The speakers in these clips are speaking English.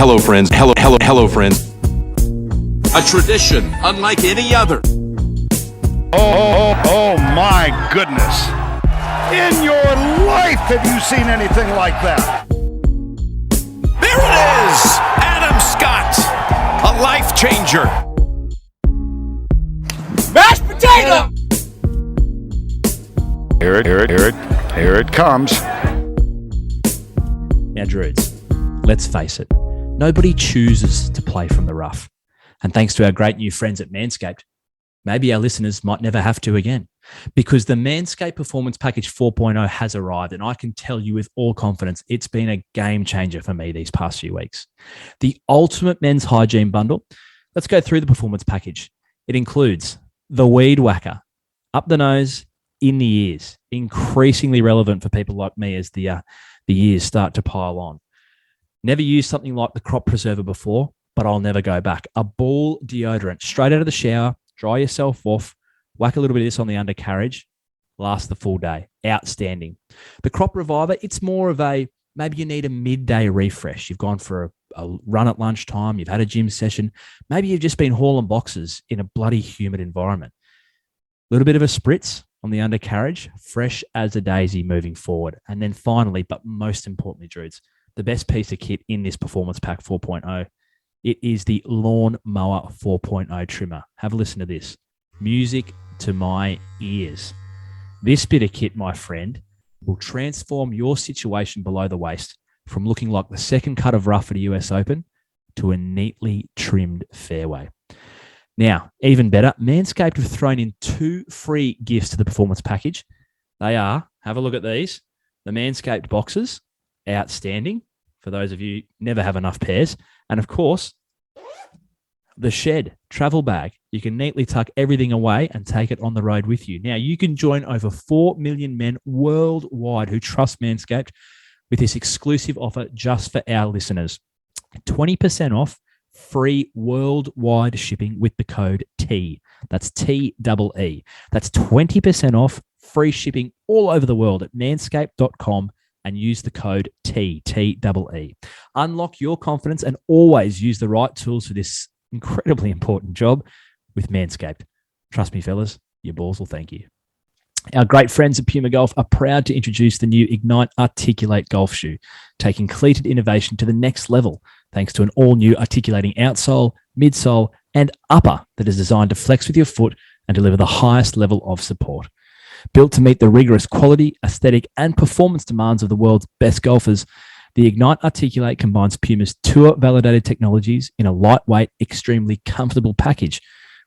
Hello, friends. Hello, friends. A tradition unlike any other. Oh my goodness. In your life, have you seen anything like that? There it is! Adam Scott, a life changer. Mashed potato! Here it comes. Now, Druids, let's face it, nobody chooses to play from the rough. And thanks to our great new friends at Manscaped, maybe our listeners might never have to again, because the Manscaped Performance Package 4.0 has arrived, and I can tell you with all confidence, it's been a game changer for me these past few weeks. The ultimate men's hygiene bundle. Let's go through the performance package. It includes the Weed Whacker, up the nose, in the ears, increasingly relevant for people like me as the ears start to pile on. Never used something like the Crop Preserver before, but I'll never go back. A ball deodorant, straight out of the shower, dry yourself off, whack a little bit of this on the undercarriage, last the full day. Outstanding. The Crop Reviver, it's more of a, maybe you need a midday refresh. You've gone for a run at lunchtime, you've had a gym session, maybe you've just been hauling boxes in a bloody humid environment. A little bit of a spritz on the undercarriage, fresh as a daisy moving forward. And then finally, but most importantly, Druids, the best piece of kit in this Performance Pack 4.0, it is the Lawn Mower 4.0 trimmer. Have a listen to this. Music to my ears. This bit of kit, my friend, will transform your situation below the waist from looking like the second cut of rough at a US Open to a neatly trimmed fairway. Now, even better, Manscaped have thrown in 2 free gifts to the performance package. They are, have a look at these, the Manscaped boxes, outstanding. For those of you never have enough pairs. And of course, the Shed travel bag. You can neatly tuck everything away and take it on the road with you. Now, you can join over 4 million men worldwide who trust Manscaped with this exclusive offer just for our listeners. 20% off, free worldwide shipping with the code T. That's TEE. That's 20% off, free shipping all over the world at manscaped.com and use the code TEE. Unlock your confidence and always use the right tools for this incredibly important job with Manscaped. Trust me, fellas, your balls will thank you. Our great friends at Puma Golf are proud to introduce the new Ignite Articulate golf shoe, taking cleated innovation to the next level, thanks to an all-new articulating outsole, midsole, and upper that is designed to flex with your foot and deliver the highest level of support. Built to meet the rigorous quality, aesthetic, and performance demands of the world's best golfers, the Ignite Articulate combines Puma's tour-validated technologies in a lightweight, extremely comfortable package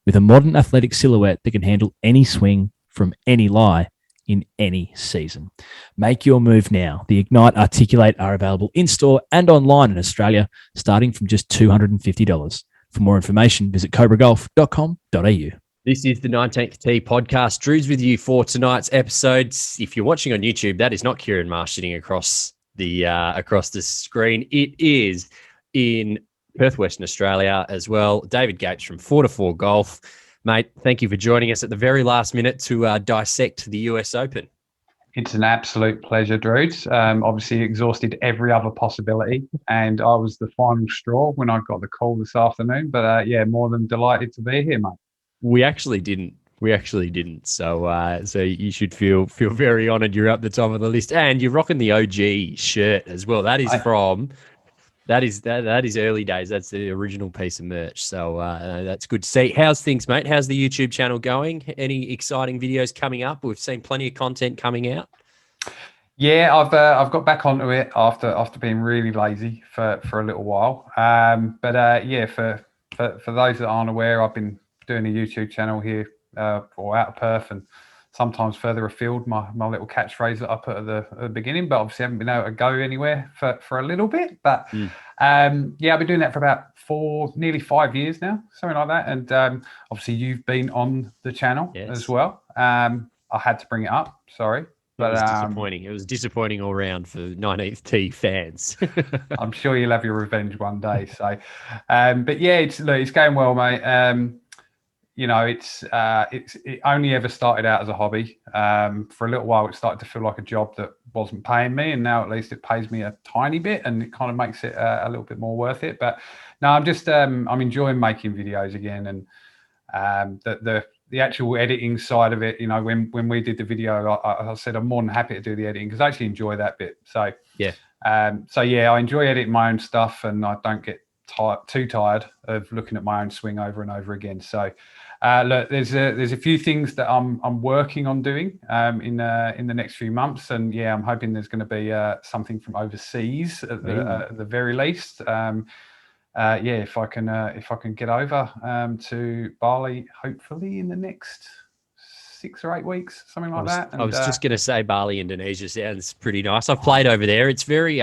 with a modern athletic silhouette that can handle any swing from any lie in any season. Make your move now. The Ignite Articulate are available in-store and online in Australia, starting from just $250. For more information, visit cobragolf.com.au. This is the 19th Tee podcast. Drew's with you for tonight's episode. If you're watching on YouTube, that is not Kieran Marsh sitting across the screen. It is in Perth, Western Australia as well. David Gates from ForetoFour Golf. Mate, thank you for joining us at the very last minute to dissect the US Open. It's an absolute pleasure, Drews. Obviously exhausted every other possibility, and I was the final straw when I got the call this afternoon. But more than delighted to be here, mate. We actually didn't. So you should feel very honoured. You're up the top of the list, and you're rocking the OG shirt as well. That is That is early days. That's the original piece of merch. So that's good to see. How's things, mate? How's the YouTube channel going? Any exciting videos coming up? We've seen plenty of content coming out. Yeah, I've got back onto it after being really lazy for a little while. For those that aren't aware, I've been doing a YouTube channel here or out of Perth and sometimes further afield. My little catchphrase that I put at the beginning, but obviously haven't been able to go anywhere for a little bit. But I've been doing that for about nearly 5 years now, something like that. And obviously you've been on the channel as well. I had to bring it up. Sorry. But it was disappointing. It was disappointing all round for 19th Tee fans. I'm sure you'll have your revenge one day. So, it's going well, mate. it only ever started out as a hobby. For a little while, it started to feel like a job that wasn't paying me, and now at least it pays me a tiny bit, and it kind of makes it a little bit more worth it. But no, I'm enjoying making videos again, and the actual editing side of it. When we did the video, I said I'm more than happy to do the editing because I actually enjoy that bit. So yeah. I enjoy editing my own stuff, and I don't get too tired of looking at my own swing over and over again. So look, there's a few things that I'm working on doing in the next few months, and I'm hoping there's going to be something from overseas at the very least. If I can get over to Bali, hopefully in the next 6 or 8 weeks, something like that. And, I was just going to say Bali, Indonesia sounds pretty nice. I've played over there. It's very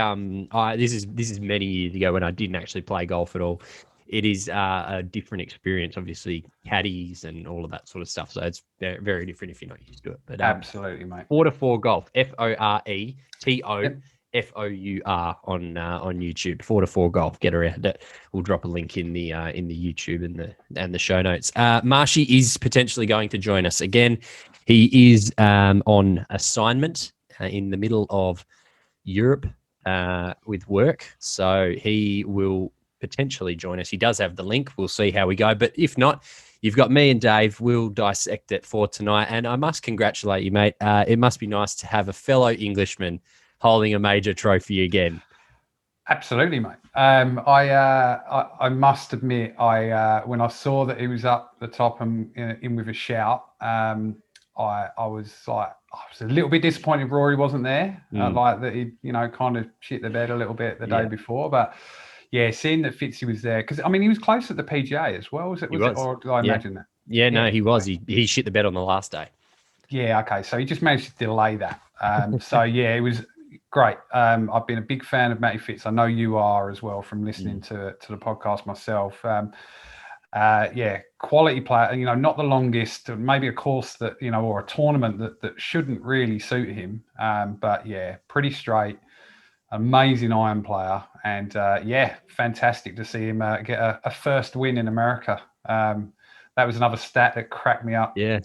this is many years ago when I didn't actually play golf at all. It is a different experience, obviously, caddies and all of that sort of stuff. So it's very, very different if you're not used to it. But absolutely, mate. ForetoFour Golf, ForetoFour on YouTube. ForetoFour Golf. Get around it. We'll drop a link in the YouTube and the show notes. Marshy is potentially going to join us again. He is on assignment in the middle of Europe with work, so he will potentially join us. He does have the link. We'll see how we go. But if not, you've got me and Dave. We'll dissect it for tonight. And I must congratulate you, mate. It must be nice to have a fellow Englishman holding a major trophy again. Absolutely, mate. I must admit, when I saw that he was up the top and in with a shout, I was a little bit disappointed Rory wasn't there. Like that he, kind of shit the bed a little bit the day before, but. Yeah, seeing that Fitzy was there, because he was close at the PGA as well. Was it, or did I imagine that? Yeah, no, he was. He shit the bed on the last day. Yeah, okay. So he just managed to delay that. It was great. I've been a big fan of Matty Fitz. I know you are as well from listening to the podcast myself. Quality player. Not the longest. Maybe a course that or a tournament that shouldn't really suit him. But pretty straight. Amazing iron player, and fantastic to see him get a first win in America. That was another stat that cracked me up. Yeah.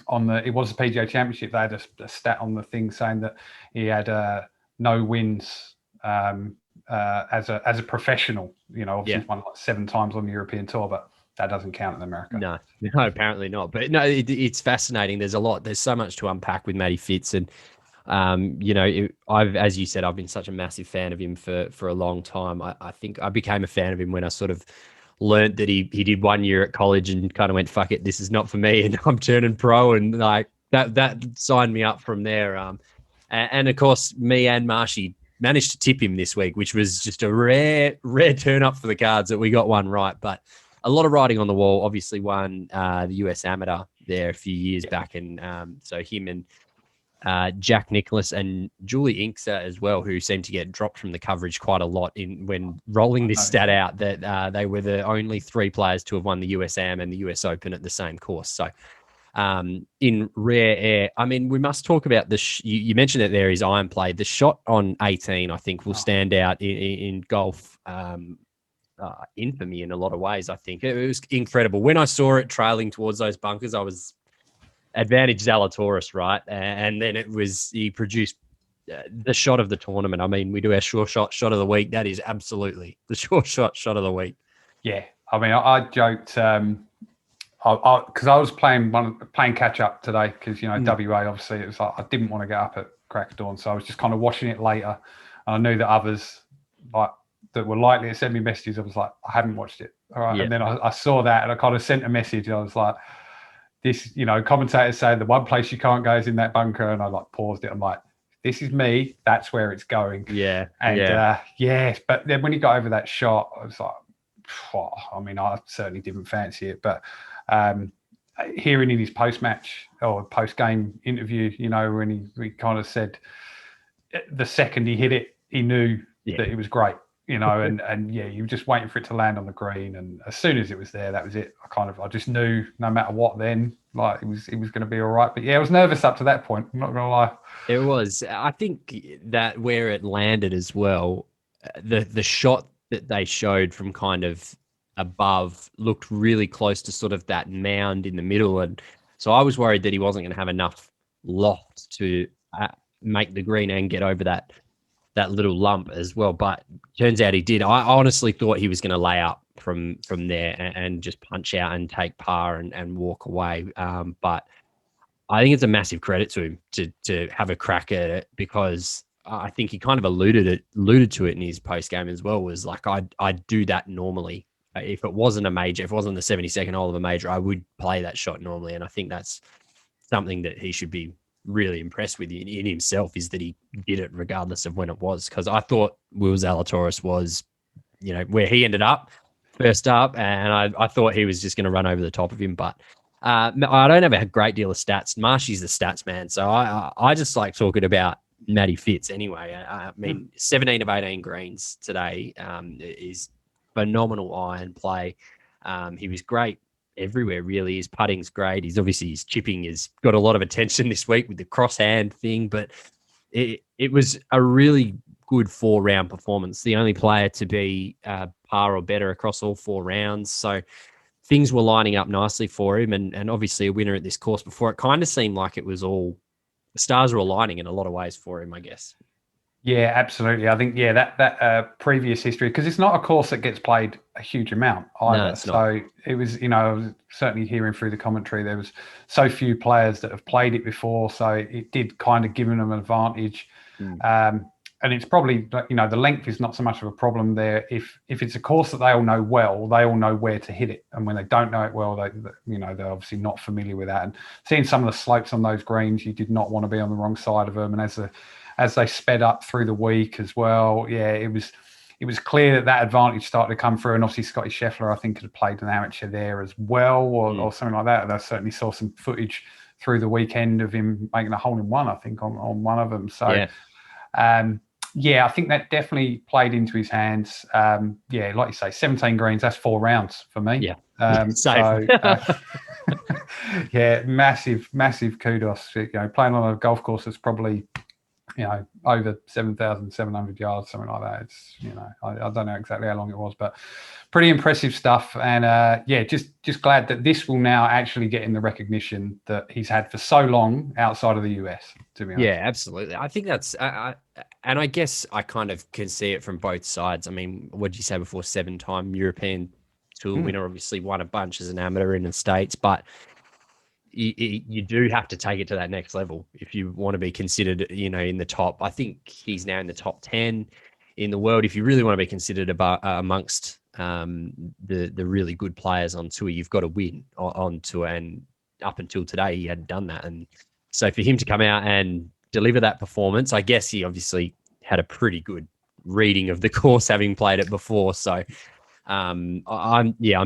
It was the PGA Championship. They had a stat on the thing saying that he had no wins as a professional. Obviously he's won like 7 times on the European Tour, but that doesn't count in America. No, apparently not. But no, it's fascinating. There's so much to unpack with Matty Fitz, and as you said, I've been such a massive fan of him for a long time. I think I became a fan of him when I sort of learned that he did 1 year at college and kind of went, fuck it, this is not for me, and I'm turning pro, and like that signed me up from there. And of course, me and Marshy managed to tip him this week, which was just a rare turn up for the cards that we got one right. But a lot of writing on the wall. Obviously, won the US Amateur there a few years back, and so him and Jack Nicklaus and Julie Inkster as well, who seem to get dropped from the coverage quite a lot when rolling this stat out that they were the only 3 players to have won the US Am and the US Open at the same course. So in rare air, we must talk about you mentioned that there is iron play. The shot on 18, I think, will stand out in golf infamy in a lot of ways. I think it was incredible. When I saw it trailing towards those bunkers, I was advantage Zalatoris, right? And then he produced the shot of the tournament. We do our sure shot of the week. That is absolutely the sure shot of the week. Yeah. I joked because I was playing catch up today because, WA, obviously, it was like I didn't want to get up at crack of dawn. So I was just kind of watching it later. And I knew that others that were likely to send me messages. I was like, I haven't watched it. All right. Yeah. And then I saw that and I kind of sent a message. And I was like, this, commentators say the one place you can't go is in that bunker. And I paused it. I'm like, this is me. That's where it's going. Yeah. And but then when he got over that shot, I was like, I certainly didn't fancy it. But hearing in his post-match or post-game interview, when he kind of said the second he hit it, he knew that it was great. You were just waiting for it to land on the green, and as soon as it was there, that was it. I just knew no matter what, then it was going to be all right. But I was nervous up to that point. I'm not going to lie. It was. I think that where it landed as well, the shot that they showed from kind of above looked really close to sort of that mound in the middle. And so I was worried that he wasn't going to have enough loft to make the green and get over that little lump as well. But turns out he did. I honestly thought he was going to lay up from there and just punch out and take par and walk away. But I think it's a massive credit to him to have a crack at it, because I think he kind of alluded to it in his post game as well. Was like, I'd do that normally. If it wasn't a major, if it wasn't the 72nd hole of a major, I would play that shot normally. And I think that's something that he should be really impressed with in himself, is that he did it regardless of when it was. Because I thought Will Zalatoris was, where he ended up first up, and I thought he was just going to run over the top of him. But I don't have a great deal of stats. Marshy's the stats man, so I just like talking about Matty Fitz anyway. I mean, 17 of 18 greens today is phenomenal iron play. He was great everywhere, really. His putting's great. His chipping has got a lot of attention this week with the crosshand thing, but it was a really good 4-round performance. The only player to be par or better across all 4 rounds. So things were lining up nicely for him, and obviously a winner at this course before. It kind of seemed like it was all, the stars were aligning in a lot of ways for him, I guess. Yeah, absolutely. I think, that previous history, because it's not a course that gets played a huge amount either. No, it's not. It was, I was certainly hearing through the commentary, there was so few players that have played it before. So it did kind of give them an advantage. And it's probably, the length is not so much of a problem there. If it's a course that they all know well, they all know where to hit it. And when they don't know it well, they're obviously not familiar with that. And seeing some of the slopes on those greens, you did not want to be on the wrong side of them. And as they sped up through the week as well, it was clear that advantage started to come through. And obviously Scotty Scheffler, I think, had played an amateur there as well, or something like that. And I certainly saw some footage through the weekend of him making a hole in one, I think, on one of them. So, I think that definitely played into his hands. Like you say, 17 greens, that's 4 rounds for me. Yeah. So, massive kudos. Playing on a golf course that's probably, over 7,700 yards, something like that. It's, I don't know exactly how long it was, but pretty impressive stuff. And just glad that this will now actually get in the recognition that he's had for so long outside of the US, to be honest. Yeah, absolutely. I think that's, and I guess I kind of can see it from both sides. I mean, what did you say before? 7-time European Tour winner, obviously won a bunch as an amateur in the States, but you do have to take it to that next level if you want to be considered, in the top. I think he's now in the top 10 in the world. If you really want to be considered amongst the really good players on tour, you've got to win on tour. And up until today, he hadn't done that. And so for him to come out and deliver that performance, I guess he obviously had a pretty good reading of the course, having played it before. So I'm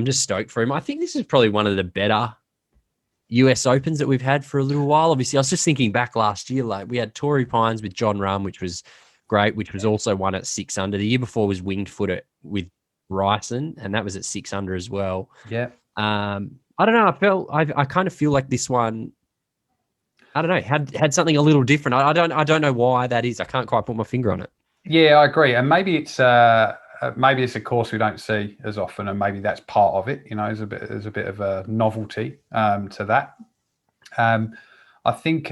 just stoked for him. I think this is probably one of the better US Opens that we've had for a little while. Obviously, I was just thinking back last year, like we had Torrey Pines with John Rahm, which was great, which was also won at 6 under. The year before was Winged Foot with Bryson, and that was at 6 under as well. Yeah. I don't know. I kind of feel like this one, I don't know, had something a little different. I don't know why that is. I can't quite put my finger on it. Yeah, I agree. And maybe it's a course we don't see as often, and maybe that's part of it. There's a bit of a novelty to that. I think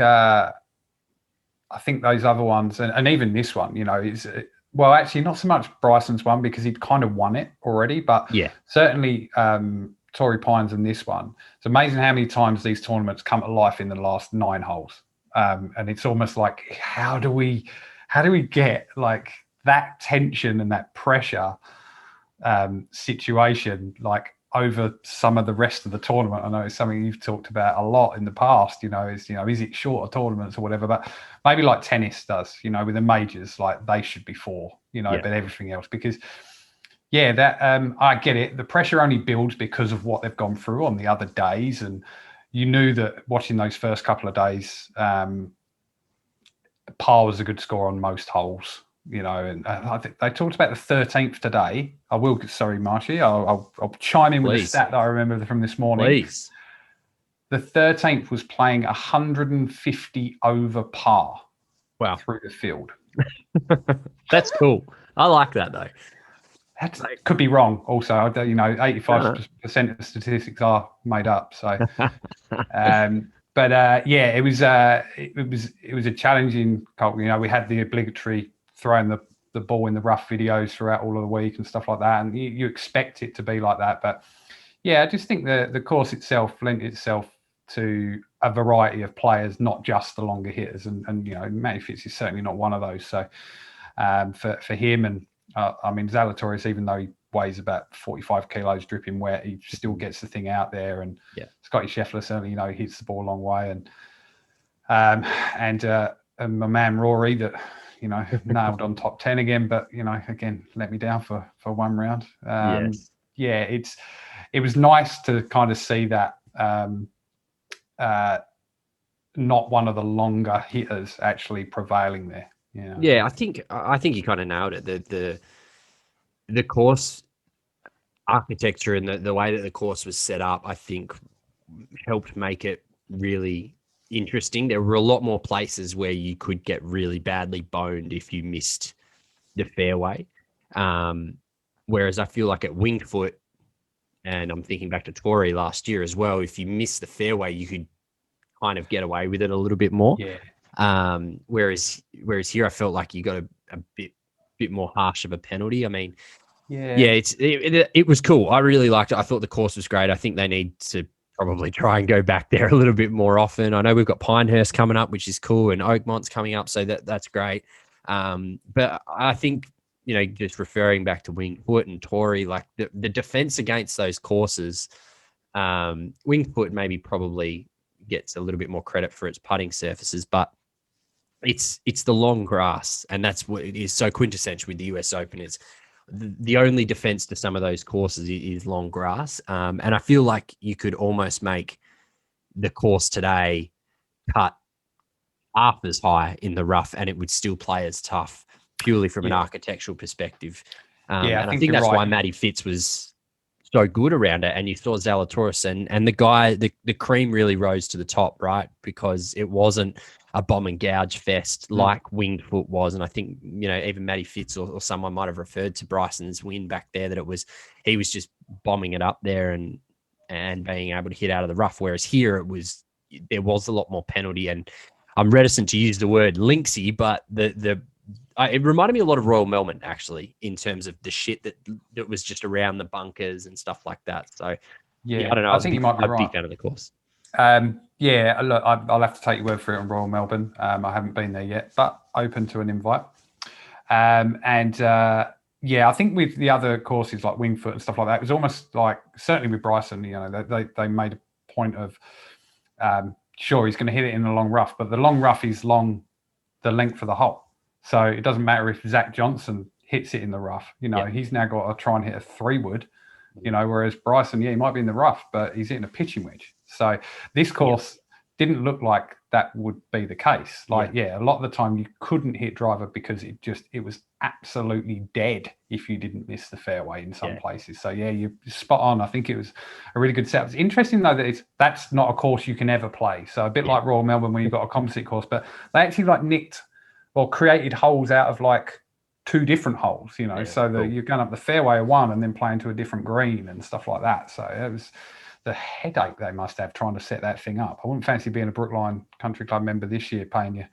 those other ones, and even this one, is actually not so much Bryson's one because he'd kind of won it already, but certainly Torrey Pines and this one. It's amazing how many times these tournaments come to life in the last 9 holes, and it's almost like how do we get like that tension and that pressure situation like over some of the rest of the tournament. I know it's something you've talked about a lot in the past, is it shorter tournaments or whatever, but maybe like tennis does, with the majors, like they should be 4, but everything else, because I get it. The pressure only builds because of what they've gone through on the other days. And you knew that watching those first couple of days, par was a good score on most holes. And I think they talked about the 13th today. Marshy, I'll chime in with a stat that I remember from this morning. Please. The 13th was playing 150 over par. Wow. Through the field. That's cool. I like that though. That could be wrong. Also, 85% of the statistics are made up. So, yeah, it was a challenging cult. We had the obligatory throwing the ball in the rough videos throughout all of the week and stuff like that, and you expect it to be like that. But yeah, I just think the course itself lent itself to a variety of players, not just the longer hitters. And Matty Fitz is certainly not one of those. So for him and Zalatoris, even though he weighs about 45 kilos dripping wet, he still gets the thing out there. And Scotty Scheffler certainly, hits the ball a long way. And my man Rory that, nailed on top 10 again, but, again, let me down for one round. Yeah, it was nice to kind of see that not one of the longer hitters actually prevailing there. Yeah, I think you kind of nailed it. The course architecture and the way that the course was set up, I think, helped make it really interesting. There were a lot more places where you could get really badly boned if you missed the fairway. Whereas I feel like at Winged Foot, and I'm thinking back to Torrey last year as well, if you missed the fairway, you could kind of get away with it a little bit more. Yeah. Whereas here, I felt like you got a bit more harsh of a penalty. I mean, yeah, it was cool. I really liked it. I thought the course was great. I think they need to probably try and go back there a little bit more often. I know we've got Pinehurst coming up, which is cool, and Oakmont's coming up, so that's great. But I think, just referring back to Winged Foot and Torrey, like the defense against those courses, Winged Foot maybe probably gets a little bit more credit for its putting surfaces, but it's the long grass, and that's what it is so quintessential with the US Open. Is the only defense to some of those courses is long grass, and I feel like you could almost make the course today cut half as high in the rough, and it would still play as tough purely from an architectural perspective. I think that's why Matty Fitz was so good around it. And you saw Zalatoris and the guy, the cream really rose to the top, right? Because it wasn't a bomb and gouge fest like Winged Foot was. And I think, even Matty Fitz or someone might have referred to Bryson's win back there, that he was just bombing it up there and being able to hit out of the rough. Whereas here there was a lot more penalty, and I'm reticent to use the word linksy, but it reminded me a lot of Royal Melbourne, actually, in terms of the shit that was just around the bunkers and stuff like that. So, I don't know. I think you might be right. I'm a big fan of the course. Look, I'll have to take your word for it on Royal Melbourne. I haven't been there yet, but open to an invite. I think with the other courses like Winged Foot and stuff like that, it was almost like, certainly with Bryson, they made a point of, sure, he's going to hit it in the long rough, but the long rough is the length of the hole. So it doesn't matter if Zach Johnson hits it in the rough. He's now got to try and hit a 3-wood, whereas Bryson, he might be in the rough, but he's hitting a pitching wedge. So this course didn't look like that would be the case. A lot of the time you couldn't hit driver because it was absolutely dead if you didn't miss the fairway in some places. So you're spot on. I think it was a really good setup. It's interesting though that that's not a course you can ever play. So a bit like Royal Melbourne when you've got a composite course, but they actually nicked or created holes out of 2 different holes, so that you're going up the fairway of one and then playing to a different green and stuff like that. So it was the headache they must have trying to set that thing up. I wouldn't fancy being a Brookline Country Club member this year, paying you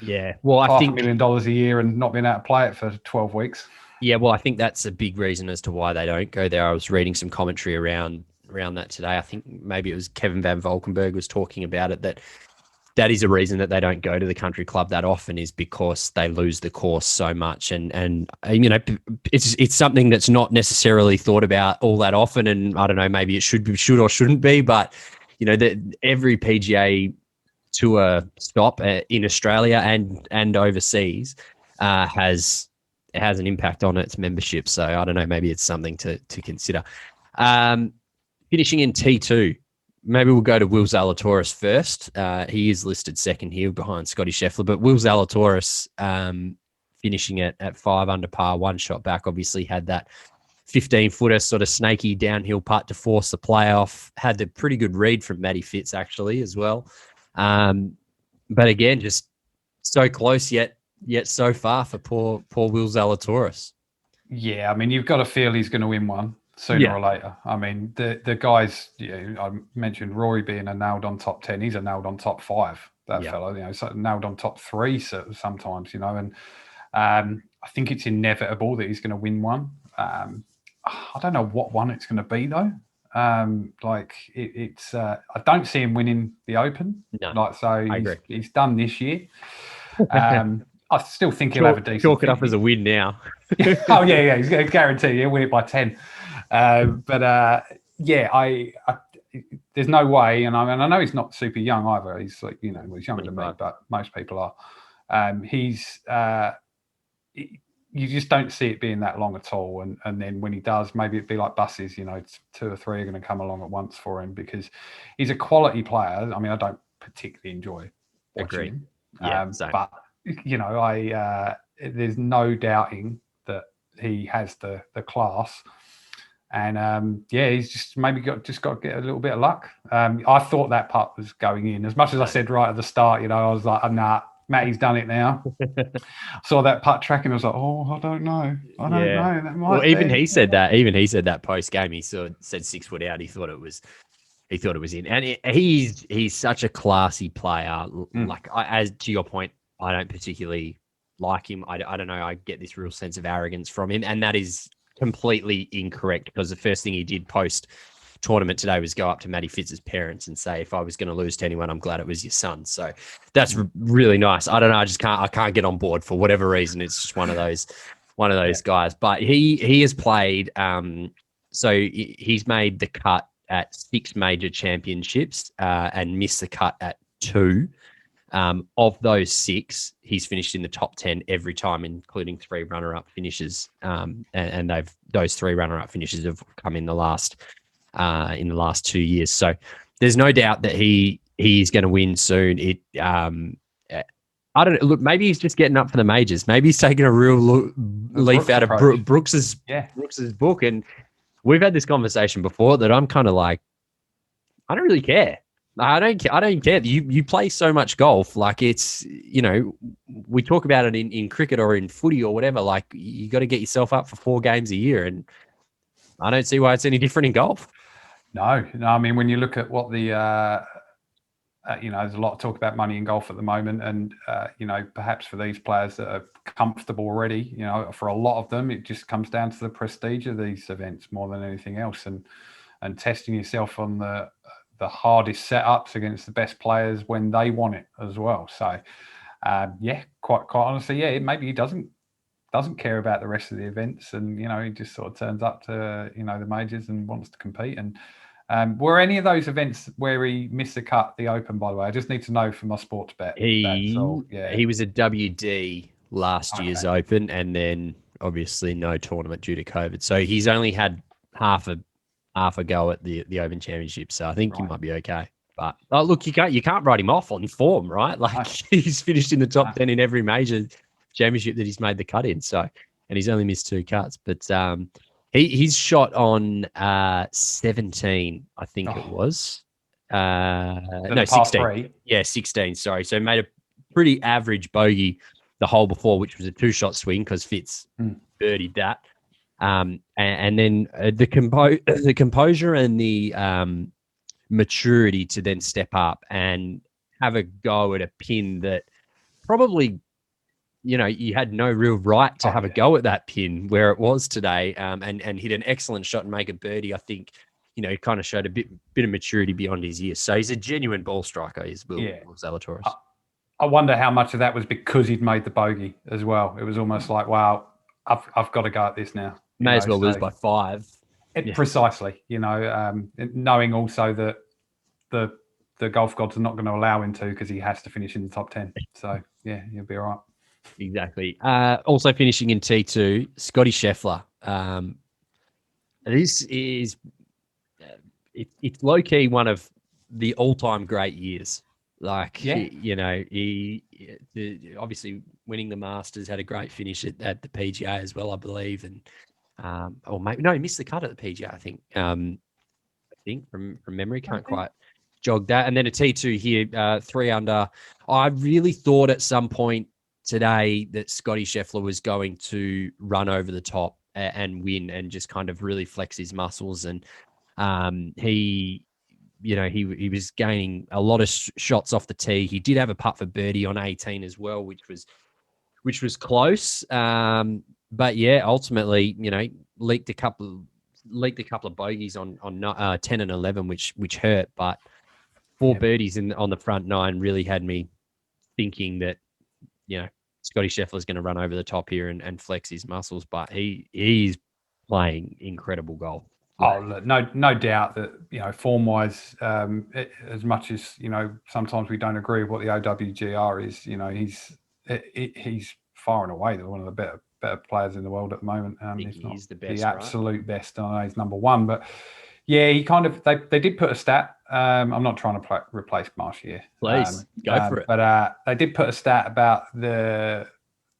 I think $500,000 a year and not being able to play it for 12 weeks. Yeah, well, I think that's a big reason as to why they don't go there. I was reading some commentary around that today. I think maybe it was Kevin Van Valkenburg was talking about it, that is a reason that they don't go to the country club that often, is because they lose the course so much. And it's something that's not necessarily thought about all that often. And I don't know, maybe it should or shouldn't be, but every PGA tour stop in Australia and overseas has an impact on its membership. So I don't know, maybe it's something to consider. Finishing in T2. Maybe we'll go to Will Zalatoris first. He is listed second here behind Scotty Scheffler, but Will Zalatoris finishing at 5 under par, 1 shot back, obviously had that 15-footer sort of snaky downhill putt to force the playoff. Had the pretty good read from Matty Fitz actually as well. But again, just so close yet so far for poor Will Zalatoris. Yeah, I mean, you've got to feel he's going to win one sooner or later. I mean, the guys, I mentioned Rory being a nailed on top 10. He's a nailed on top 5. That fellow, so nailed on top 3 sometimes, and I think it's inevitable that he's going to win one. I don't know what one it's going to be though. It's I don't see him winning the Open. No, he's done this year. I still think he'll have a decent. Chalk it up as a win now. Oh yeah, he's going to guarantee he'll win it by 10. There's no way, and I know he's not super young either. He's like, he's younger than me, but most people are. You just don't see it being that long at all. And then when he does, maybe it'd be like buses, 2 or 3 are going to come along at once for him because he's a quality player. I mean, I don't particularly enjoy watching him. Yeah, same. But, there's no doubting that he has the class. And he's just maybe got to get a little bit of luck. I thought that putt was going in. As much as I said right at the start, I was like, nah, Matty's done it now. Saw that putt track and I was like, I don't know. I don't know. That might even he said that post game. He said 6 foot out. He thought it was in. And he's such a classy player. Like as to your point, I don't particularly like him. I don't know. I get this real sense of arrogance from him, and that is completely incorrect because the first thing he did post tournament today was go up to Matty Fitz's parents and say, if I was going to lose to anyone, I'm glad it was your son. So that's really nice. I don't know. I can't get on board for whatever reason. It's just one of those guys, but he has played. So he's made the cut at 6 major championships, and missed the cut at 2. Of those 6, he's finished in the top 10 every time, including 3 runner-up finishes. And those 3 runner-up finishes have come in the last 2 years. So there's no doubt that he's going to win soon. I don't know. Look, maybe he's just getting up for the majors. Maybe he's taking a real leaf out of Brooks's book. And we've had this conversation before that I'm kind of like, I don't really care. I don't care. You play so much golf. Like it's, we talk about it in cricket or in footy or whatever. Like you got to get yourself up for 4 games a year. And I don't see why it's any different in golf. No. I mean, when you look at what the, there's a lot of talk about money in golf at the moment. And, perhaps for these players that are comfortable already, for a lot of them, it just comes down to the prestige of these events more than anything else. And testing yourself on the hardest setups against the best players when they want it as well. So, quite honestly, maybe he doesn't care about the rest of the events, and he just sort of turns up to the majors and wants to compete. And were any of those events where he missed the cut, the Open? By the way, I just need to know for my sports bet. He was a WD last year's Open, and then obviously no tournament due to COVID. So he's only had half a go at the Open Championship, so I think he might be okay. But look, you can't write him off on form, right? Like he's finished in the top 10 in every major championship that he's made the cut in. So, and he's only missed 2 cuts, but he's shot on 17, I think it was. No, 16. 3. Yeah, 16. Sorry, so made a pretty average bogey the hole before, which was a 2-shot swing because Fitz birdied that. And then the composure and the maturity to then step up and have a go at a pin that probably, you had no real right to have a go at that pin where it was today, and hit an excellent shot and make a birdie. I think, he kind of showed a bit of maturity beyond his years. So he's a genuine ball striker, is Will Zalatoris. I wonder how much of that was because he'd made the bogey as well. It was almost like, wow, I've got to go at this now. May as well lose by 5. Precisely, knowing also that the golf gods are not going to allow him to because he has to finish in the top 10. So, he'll be all right. Exactly. Also finishing in T2, Scotty Scheffler. This is it's low-key one of the all-time great years. Like, he obviously winning the Masters, had a great finish at the PGA as well, I believe. And he missed the cut at the PGA, I think. From memory, can't quite jog that. And then a T2 here, 3 under. I really thought at some point today that Scotty Scheffler was going to run over the top and win, and just kind of really flex his muscles. And he was gaining a lot of shots off the tee. He did have a putt for birdie on 18 as well, which was close. But yeah, ultimately, leaked a couple of bogeys on 10 and 11, which hurt. But four birdies on the front nine really had me thinking that, Scotty Scheffler's going to run over the top here and flex his muscles. But he's playing incredible golf. Oh, look, no doubt that, form-wise, as much as, sometimes we don't agree with what the OWGR is, he's far and away one of the better players in the world at the moment. He's not the best, absolute best. I know he's number one, but yeah, he kind of they did put a stat. I'm not trying to replace Marshy here. Please go for it. But they did put a stat about the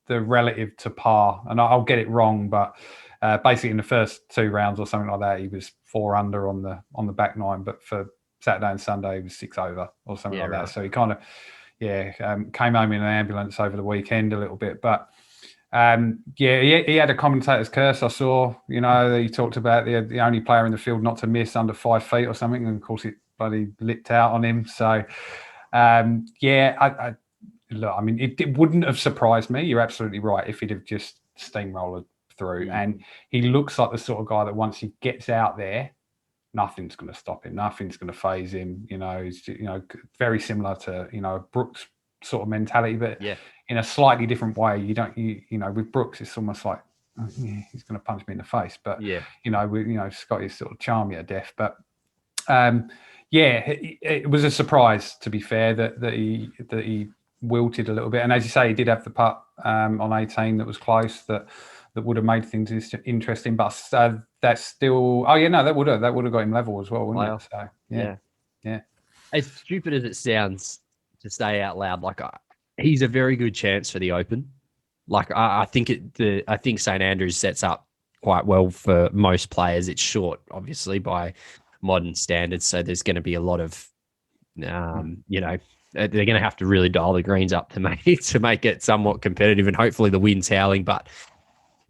relative to par, and I'll get it wrong, but basically in the first 2 rounds or something like that, he was 4 under on the back nine, but for Saturday and Sunday he was 6 over or something like that. So he kind of came home in an ambulance over the weekend a little bit, but. He had a commentator's curse. I saw, he talked about the only player in the field not to miss under 5 feet or something, and of course it bloody lipped out on him. So, look, I mean, it wouldn't have surprised me. You're absolutely right if he'd have just steamrolled through. And he looks like the sort of guy that once he gets out there, nothing's going to stop him. Nothing's going to phase him. He's very similar to Brooks sort of mentality, but in a slightly different way. With Brooks, it's almost like he's going to punch me in the face, but Scotty's sort of charm you to death. But it was a surprise, to be fair, that he wilted a little bit. And as you say, he did have the putt on 18 that was close, that would have made things interesting. But that's still that would have got him level as well, wouldn't it? So yeah. As stupid as it sounds to say out loud, he's a very good chance for the Open. I think St Andrews sets up quite well for most players. It's short, obviously, by modern standards, so there's going to be a lot of, they're going to have to really dial the greens up to make it somewhat competitive, and hopefully the wind's howling. But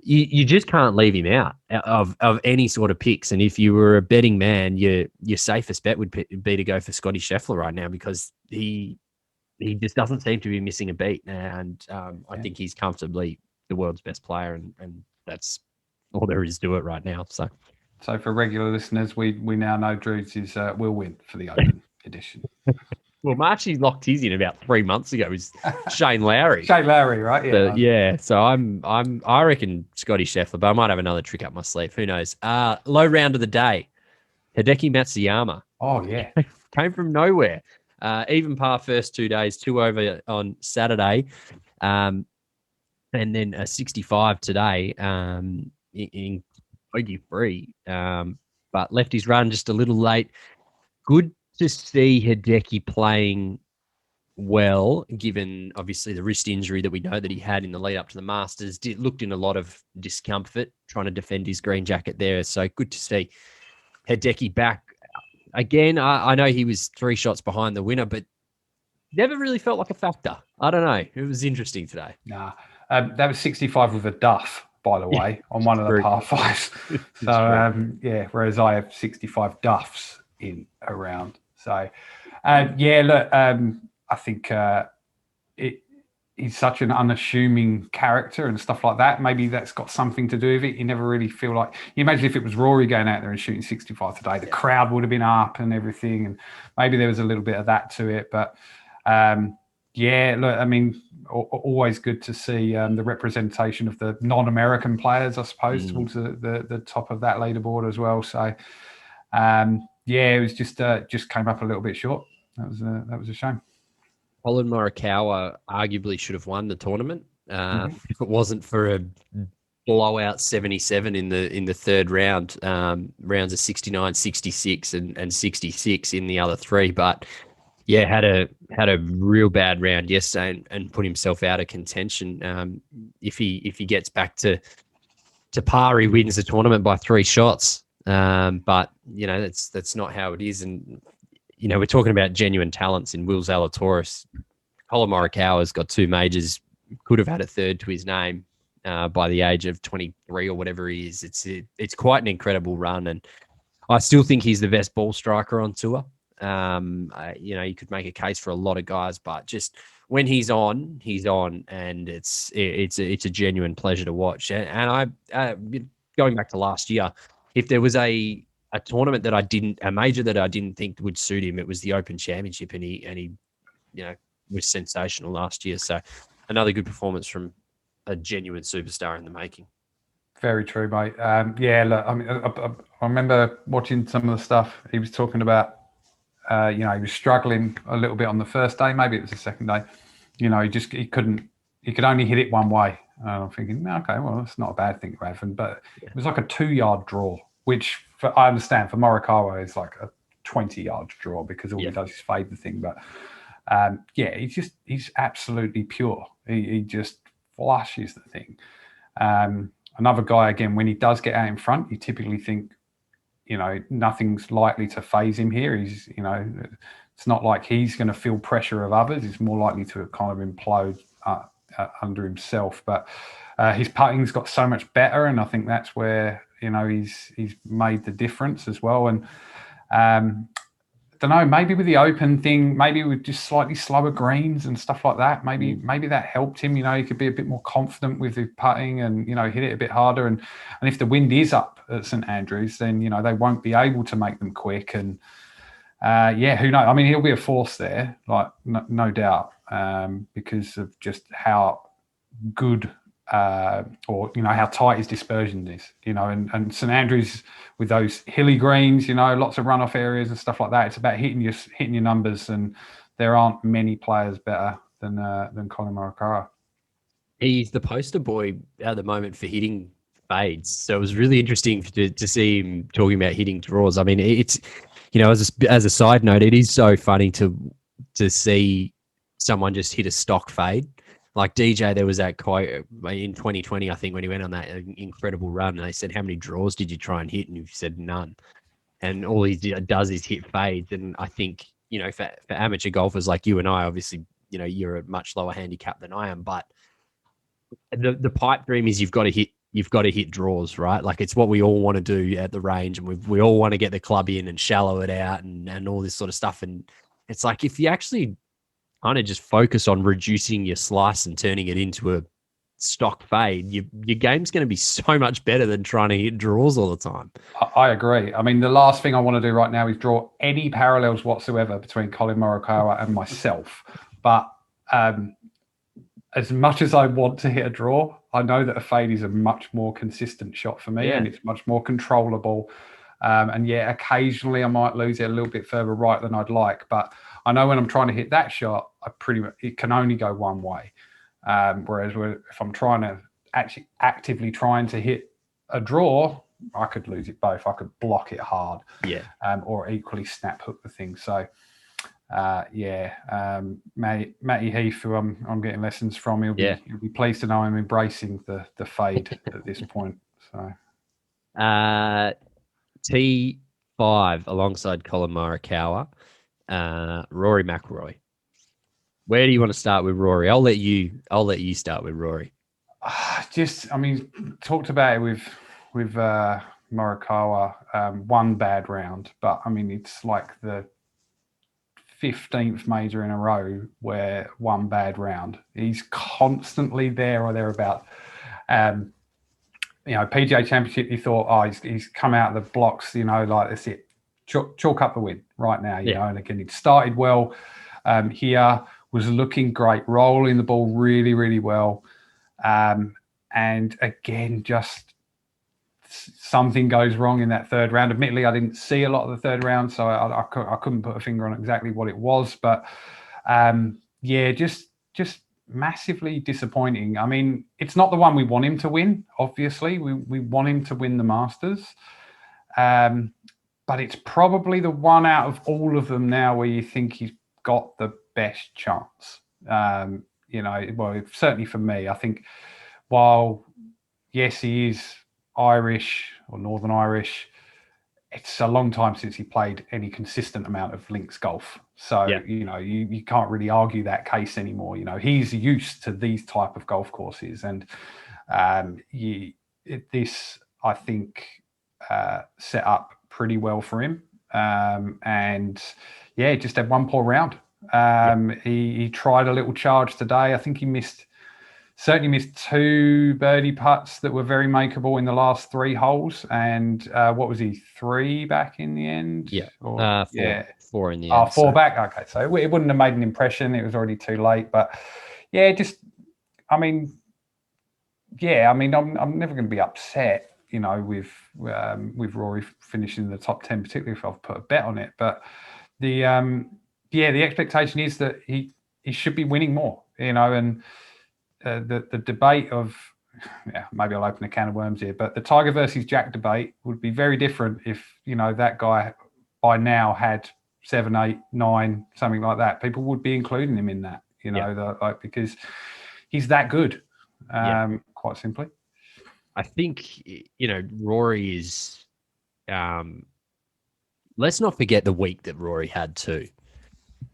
you just can't leave him out of any sort of picks. And if you were a betting man, your safest bet would be to go for Scotty Scheffler right now, because he just doesn't seem to be missing a beat. And I think he's comfortably the world's best player, and that's all there is to it right now. So for regular listeners, we now know Drew's will win for the Open edition. Well, Marshy locked his in about 3 months ago. It was Shane Lowry. Shane Lowry, right? Yeah. So I reckon Scotty Scheffler, but I might have another trick up my sleeve. Who knows? Low round of the day, Hideki Matsuyama. Oh yeah, came from nowhere. Even par first 2 days, 2 over on Saturday, and then a 65 today in bogey free, but left his run just a little late. Good to see Hideki playing well, given obviously the wrist injury that we know that he had in the lead up to the Masters. Looked in a lot of discomfort trying to defend his green jacket there. So good to see Hideki back. Again, I know he was 3 shots behind the winner, but never really felt like a factor. I don't know. It was interesting today. Nah, that was 65 with a duff, by the way, on one of the par 5s. So, whereas I have 65 duffs in a round. So, look, I think he's such an unassuming character and stuff like that. Maybe that's got something to do with it. You never really feel like... You imagine if it was Rory going out there and shooting 65 today, the crowd would have been up and everything, and maybe there was a little bit of that to it. But, look, I mean, always good to see the representation of the non-American players, I suppose, towards the top of that leaderboard as well. So, it was just came up a little bit short. That was a shame. Colin Morikawa arguably should have won the tournament if it wasn't for a blowout 77 in the third round, rounds of 69, 66, and 66 in the other 3. But had a real bad round yesterday and put himself out of contention. If he gets back to par, he wins the tournament by 3 shots. But that's not how it is. And we're talking about genuine talents in Will Zalatoris. Colin Morikawa's got 2 majors, could have had a third to his name. by the age of 23 or whatever he is. It's quite an incredible run, and I still think he's the best ball striker on tour. You could make a case for a lot of guys, but just when he's on, and it's a genuine pleasure to watch. And I going back to last year, if there was a tournament a major that I didn't think would suit him, it was the Open Championship, and he was sensational last year. So another good performance from a genuine superstar in the making. Very true, mate. Yeah, look, I mean, I remember watching some of the stuff he was talking about. He was struggling a little bit on the first day. Maybe it was the second day. He could only hit it one way. And I'm thinking, okay, well, that's not a bad thing to have. But it was like a 2-yard draw, which I understand for Morikawa is like a 20-yard draw because all he does is fade the thing. But he's absolutely pure. He just flushes the thing. Another guy, again, when he does get out in front, you typically think, nothing's likely to phase him here. He's, it's not like he's going to feel pressure of others. He's more likely to kind of implode under himself. But his putting's got so much better, and I think that's where he's made the difference as well. And I don't know, maybe with the Open thing, maybe with just slightly slower greens and stuff like that, maybe that helped him. He could be a bit more confident with his putting and, hit it a bit harder. And if the wind is up at St Andrews, then, they won't be able to make them quick. And who knows? I mean, he'll be a force there, like no doubt, because of just how good how tight his dispersion is, and St Andrews with those hilly greens, lots of runoff areas and stuff like that. It's about hitting your numbers, and there aren't many players better than Colin Morikawa. He's the poster boy at the moment for hitting fades. So it was really interesting to see him talking about hitting draws. I mean, it's as a side note, it is so funny to see someone just hit a stock fade. Like DJ, there was that quote in 2020, I think, when he went on that incredible run. And they said, how many draws did you try and hit? And he said none. And all he does is hit fades. And I think, for amateur golfers like you and I, obviously, you're a much lower handicap than I am. But the pipe dream is you've got to hit draws, right? Like it's what we all want to do at the range. And we all want to get the club in and shallow it out and all this sort of stuff. And it's like if you actually kind of just focus on reducing your slice and turning it into a stock fade, your game's going to be so much better than trying to hit draws all the time. I agree. I mean, the last thing I want to do right now is draw any parallels whatsoever between Colin Morikawa and myself. But as much as I want to hit a draw, I know that a fade is a much more consistent shot for me, and it's much more controllable. Occasionally I might lose it a little bit further right than I'd like, but I know when I'm trying to hit that shot, it can only go one way. Whereas if I'm actively trying to hit a draw, I could lose it both. I could block it hard, or equally snap hook the thing. So, Matty Heath, who I'm getting lessons from, he'll be pleased to know I'm embracing the fade at this point. So, T5 alongside Colin Morikawa, Rory McIlroy. Where do you want to start with Rory? I'll let you start with Rory. Talked about it with Morikawa, one bad round, but I mean it's like the 15th major in a row where one bad round. He's constantly there or thereabout. PGA Championship, you thought, he's come out of the blocks, like that's it. Chalk up the win right now, and again, it started well here, was looking great, rolling the ball really, really well. And again, just something goes wrong in that third round. Admittedly, I didn't see a lot of the third round, so I couldn't put a finger on exactly what it was. But just massively disappointing. I mean, it's not the one we want him to win, obviously. We want him to win the Masters. But it's probably the one out of all of them now where you think he's got the best chance. Certainly for me, I think while, yes, he is Irish or Northern Irish, it's a long time since he played any consistent amount of links golf. So, you can't really argue that case anymore. He's used to these type of golf courses. And This, I think, set up pretty well for him. And yeah, just had one poor round. He tried a little charge today. I think he certainly missed 2 birdie putts that were very makeable in the last 3 holes. And what was he, 3 back in the end? Yeah. Or, 4 in the end. 4 back. Okay, so it wouldn't have made an impression. It was already too late. But yeah, I'm never going to be upset, with Rory finishing in the top 10, particularly if I've put a bet on it. But the expectation is that he should be winning more, and the debate of, maybe I'll open a can of worms here, but the Tiger versus Jack debate would be very different if, that guy by now had 7, 8, 9, something like that. People would be including him in that, because he's that good, quite simply. I think, Rory is, let's not forget the week that Rory had too.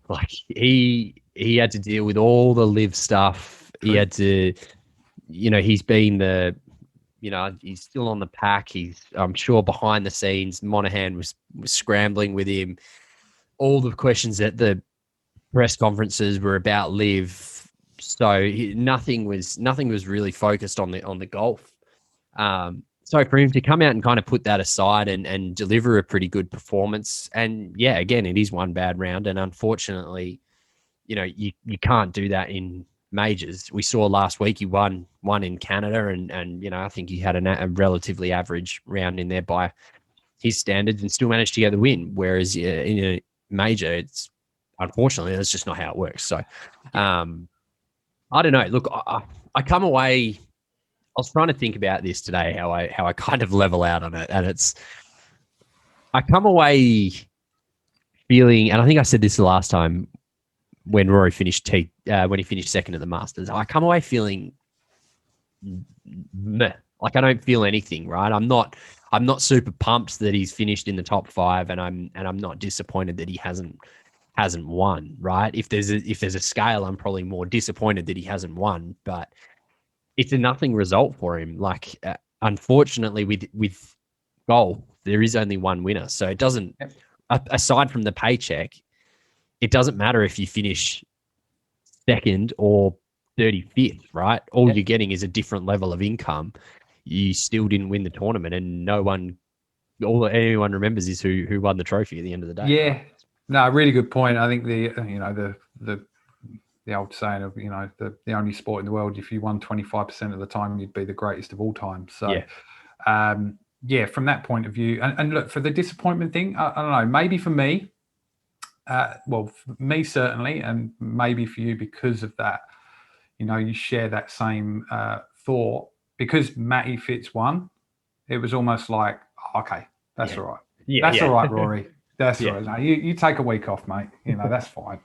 Like he had to deal with all the live stuff. True. He had to, he's been he's still on the pack. I'm sure behind the scenes, Monahan was scrambling with him. All the questions at the press conferences were about live. So nothing was really focused on the golf. So for him to come out and kind of put that aside and deliver a pretty good performance, and yeah, again, it is one bad round, and unfortunately, you can't do that in majors. We saw last week he won in Canada, and I think he had a relatively average round in there by his standards, and still managed to get the win. Whereas in a major, it's unfortunately that's just not how it works. So, I don't know. Look, I come away. I was trying to think about this today, how I kind of level out on it, and I come away feeling, and I think I said this the last time when Rory finished when he finished second at the Masters. I come away feeling meh, like I don't feel anything, right? I'm not super pumped that he's finished in the top 5, and I'm not disappointed that he hasn't won, right? If there's a scale, I'm probably more disappointed that he hasn't won, but it's a nothing result for him. Like, unfortunately, with golf, there is only one winner. So it doesn't, aside from the paycheck, it doesn't matter if you finish second or 35th, right? All you're getting is a different level of income. You still didn't win the tournament, and all anyone remembers is who won the trophy at the end of the day. Yeah. Right? No, really good point. I think the old saying of, the only sport in the world, if you won 25% of the time, you'd be the greatest of all time. So, from that point of view, and look, for the disappointment thing, I don't know, maybe for me, for me certainly, and maybe for you because of that, you share that same thought. Because Matty Fitz won, it was almost like, okay, that's all right. That's all right, Rory. That's all right. No, you take a week off, mate. That's fine.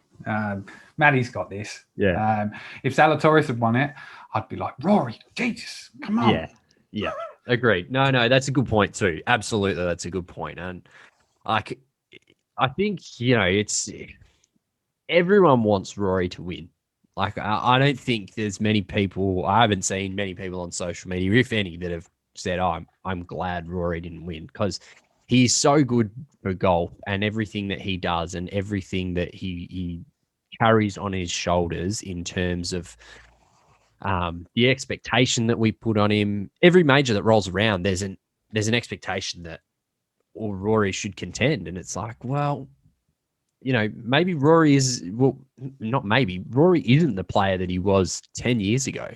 Matty's got this. Yeah. If Zalatoris had won it, I'd be like, Rory, Jesus, come on. Yeah. Agreed. No, that's a good point too. Absolutely, that's a good point. And I think it's everyone wants Rory to win. Like, I don't think there's many people. I haven't seen many people on social media, if any, that have said, "Oh, I'm glad Rory didn't win," because he's so good for golf, and everything that he does and everything that he carries on his shoulders in terms of the expectation that we put on him. Every major that rolls around, there's an expectation that Rory should contend, and it's like, well, maybe Rory Rory isn't the player that he was 10 years ago.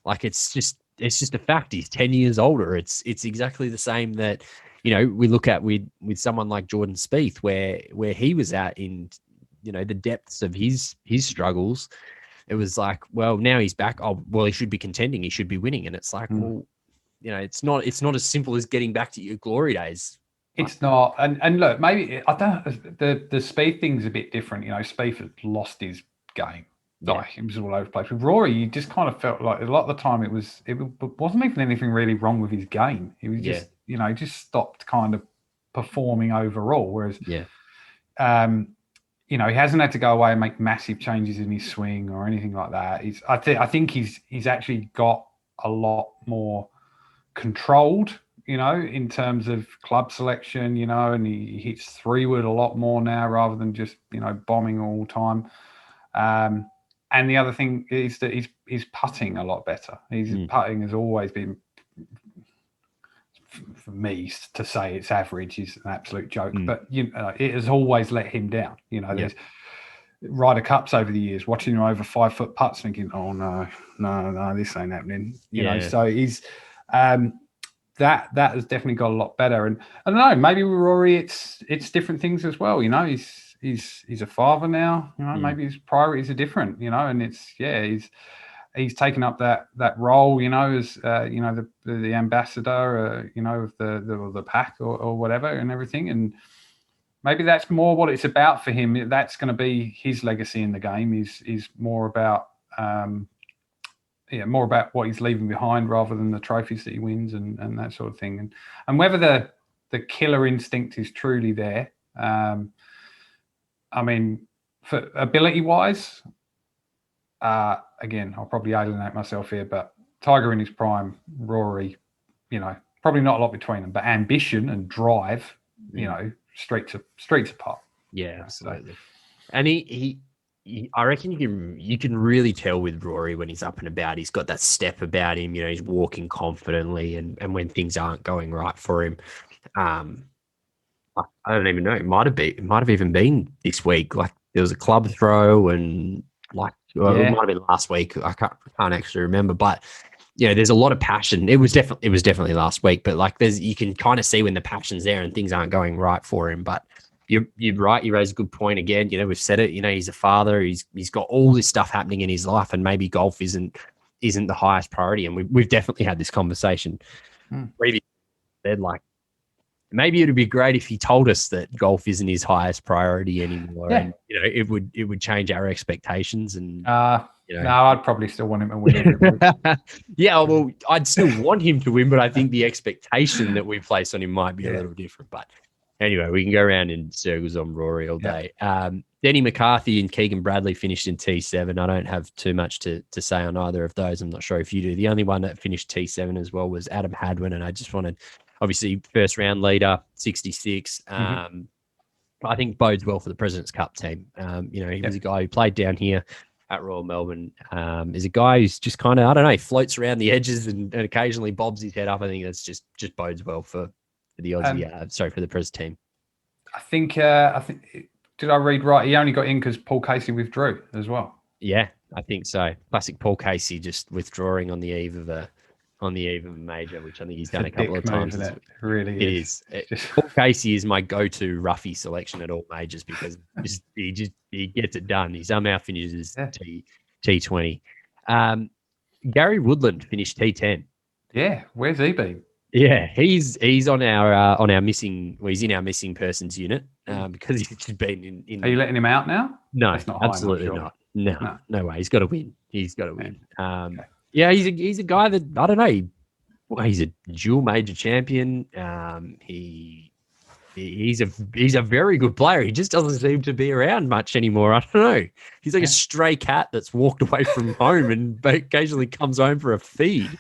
Like, it's just a fact. He's 10 years older. It's exactly the same that, we look at with someone like Jordan Spieth, where he was at in, the depths of his struggles. It was like, well, now he's back. Oh, well, he should be contending. He should be winning. And it's like, well, it's not as simple as getting back to your glory days. It's not. And look, maybe I don't. The Spieth thing's a bit different. Spieth had lost his game. Like, he was all over the place. With Rory, you just kind of felt like a lot of the time it wasn't even anything really wrong with his game. He was just, he just stopped kind of performing overall. Whereas, he hasn't had to go away and make massive changes in his swing or anything like that. I think he's actually got a lot more controlled, in terms of club selection, and he hits 3-wood a lot more now rather than just, bombing all the time. And the other thing is that he's putting a lot better. His putting has always been, for me to say it's average is an absolute joke, but it has always let him down. There's Ryder Cups over the years, watching him over 5-foot putts, thinking, "Oh no, this ain't happening." So he's that has definitely got a lot better. And I don't know, maybe with Rory, it's different things as well. He's a father now. Maybe his priorities are different. And he's taken up that role. As the ambassador. Of the pack or whatever and everything. And maybe that's more what it's about for him. That's going to be his legacy in the game. Is more about more about what he's leaving behind rather than the trophies that he wins and that sort of thing. And whether the killer instinct is truly there. I mean, for ability wise, again, I'll probably alienate myself here, but Tiger in his prime, Rory, probably not a lot between them, but ambition and drive, streets apart. Yeah, absolutely. And he I reckon you can really tell with Rory when he's up and about. He's got that step about him. He's walking confidently, and when things aren't going right for him, I don't even know. It might have even been this week. Like there was a club throw, and it might have been last week. I can't actually remember, but there's a lot of passion. It was definitely last week, but like you can kind of see when the passion's there and things aren't going right for him. But you're right. You raise a good point again. We've said it. He's a father. He's got all this stuff happening in his life, and maybe golf isn't the highest priority. And we've definitely had this conversation previously. Said like maybe it'd be great if he told us that golf isn't his highest priority anymore, and it would change our expectations. And no, I'd probably still want him to win every week. Yeah, well, I'd still want him to win, but I think the expectation that we place on him might be a little different. But anyway, we can go around in circles on Rory all day. Denny McCarthy and Keegan Bradley finished in T7. I don't have too much to say on either of those. I'm not sure if you do. The only one that finished T7 as well was Adam Hadwin, and I just wanted, obviously, first round leader, 66. I think bodes well for the President's Cup team. He was a guy who played down here at Royal Melbourne. Is a guy who's just kind of, I don't know, floats around the edges and occasionally bobs his head up. I think that's just bodes well for the Aussie, for the Pres team. I think, did I read right? He only got in because Paul Casey withdrew as well. Yeah, I think so. Classic Paul Casey, just withdrawing on the eve of a major, which I think he's done a couple of times. It really is. Paul Casey is my go-to roughy selection at all majors because he gets it done. He somehow finishes T20. Gary Woodland finished T10. Yeah, where's he been? Yeah, he's on our missing. Well, he's in our missing persons unit because he's been in. Are you letting him out now? No, That's not absolutely high enough, not. No way. He's got to win. Okay. Yeah, he's a guy that I don't know. He's a dual major champion. He's a very good player. He just doesn't seem to be around much anymore. I don't know. He's like a stray cat that's walked away from home and occasionally comes home for a feed.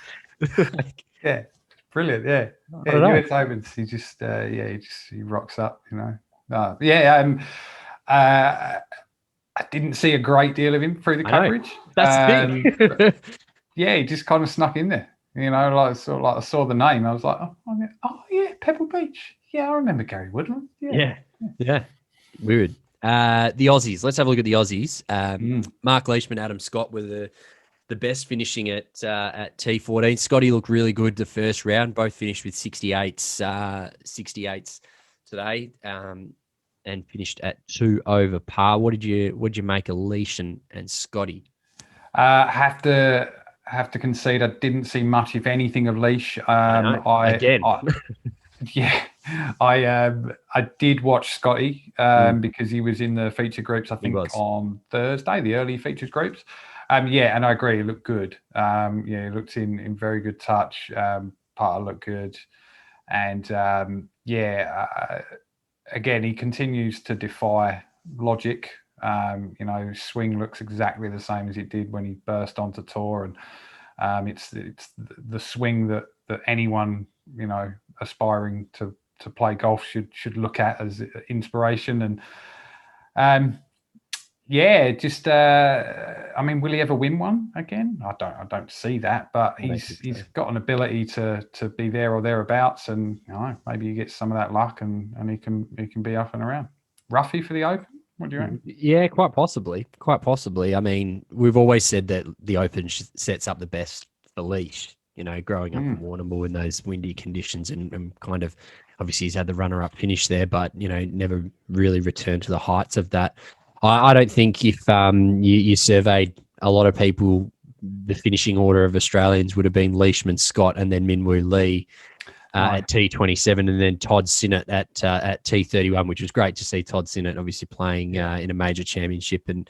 Yeah. Brilliant, yeah. US Opens, he rocks up, I didn't see a great deal of him through the coverage. That's the thing. He just kind of snuck in there, I saw the name. I was like, oh yeah, Pebble Beach. Yeah, I remember Gary Woodland. Yeah. Weird. The Aussies. Let's have a look at the Aussies. Mark Leishman, Adam Scott were the best, finishing at T14. Scotty looked really good the first round. Both finished with 68s today, and finished at 2 over par. What did you make of Leish and Scotty? Have to concede, I didn't see much, if anything, of Leish. I did watch Scotty because he was in the feature groups. I think on Thursday, the early features groups. And I agree, he looked good. He looked in very good touch. Putter looked good. And again, he continues to defy logic. Swing looks exactly the same as it did when he burst onto tour. It's the swing that anyone, you know, aspiring to play golf should look at as inspiration. And yeah, just I mean, will he ever win one again? I don't see that, but he's got an ability to be there or thereabouts, and you know, maybe he gets some of that luck and he can be up and around. Ruffy for the Open? What do you reckon? Yeah, quite possibly. Quite possibly. I mean, we've always said that the Open sets up the best for Leash. You know, growing up in Warrnambool in those windy conditions, and kind of obviously he's had the runner-up finish there, but you know, never really returned to the heights of that. I don't think if you surveyed a lot of people, the finishing order of Australians would have been Leishman, Scott, and then Minwoo Lee at T27, and then Todd Sinnott at T31, which was great to see Todd Sinnott obviously playing in a major championship and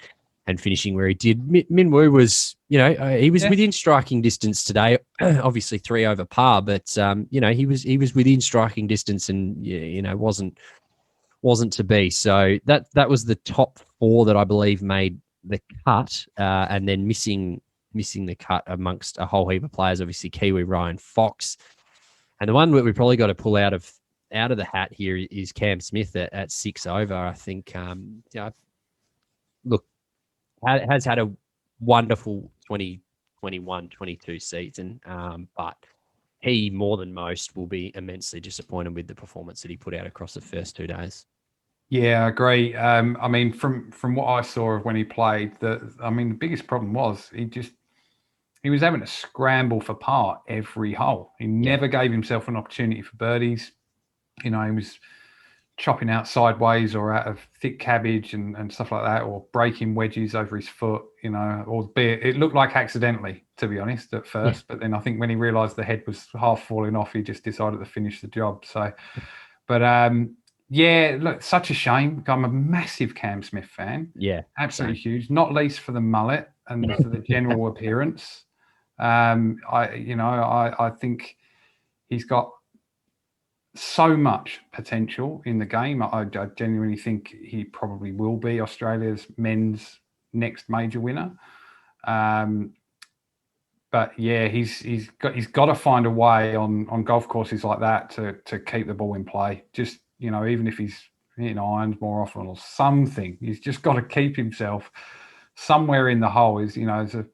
finishing where he did. Minwoo was, you know, he was within striking distance today, obviously 3 over par, but you know, he was within striking distance and you know wasn't to be. So that was the top 4 that I believe made the cut, and then missing the cut amongst a whole heap of players, obviously Kiwi Ryan Fox, and the one that we probably got to pull out of the hat here is Cam Smith at 6 over. I think look, has had a wonderful 2021-22 season, but he, more than most, will be immensely disappointed with the performance that he put out across the first 2 days. Yeah, I agree. I mean, from what I saw of when he played, the biggest problem was he was having to scramble for par every hole. He never gave himself an opportunity for birdies. You know, he was chopping out sideways or out of thick cabbage and stuff like that, or breaking wedges over his foot, you know, albeit it looked like accidentally, to be honest, at first. But then I think when he realised the head was half falling off, he just decided to finish the job. So, but yeah, look, such a shame. I'm a massive Cam Smith fan. Yeah. Absolutely huge, not least for the mullet and for the general appearance. I think he's got so much potential in the game. I genuinely think he probably will be Australia's men's next major winner. But yeah, he's got to find a way on golf courses like that to keep the ball in play. Just, you know, even if he's hitting irons more often or something, he's just got to keep himself somewhere in the hole. Is, you know, as a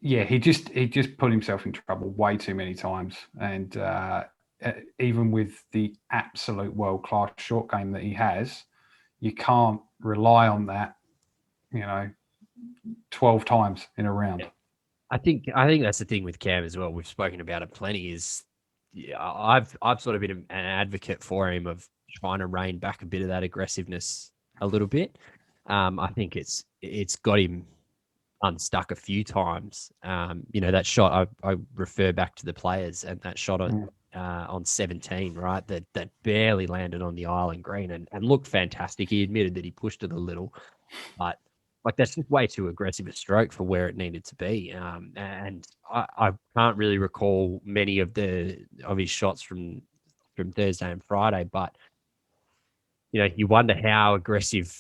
yeah, he just put himself in trouble way too many times, and even with the absolute world-class short game that he has, you can't rely on that, you know, 12 times in a round. I think that's the thing with Cam as well. We've spoken about it plenty. Is I've sort of been an advocate for him of trying to rein back a bit of that aggressiveness a little bit. I think it's got him unstuck a few times. You know, that shot, I refer back to the players, and that shot on 17, right, that barely landed on the island green and looked fantastic. He admitted that he pushed it a little, but like that's just way too aggressive a stroke for where it needed to be. And I can't really recall many of his shots from Thursday and Friday, but you know, you wonder how aggressive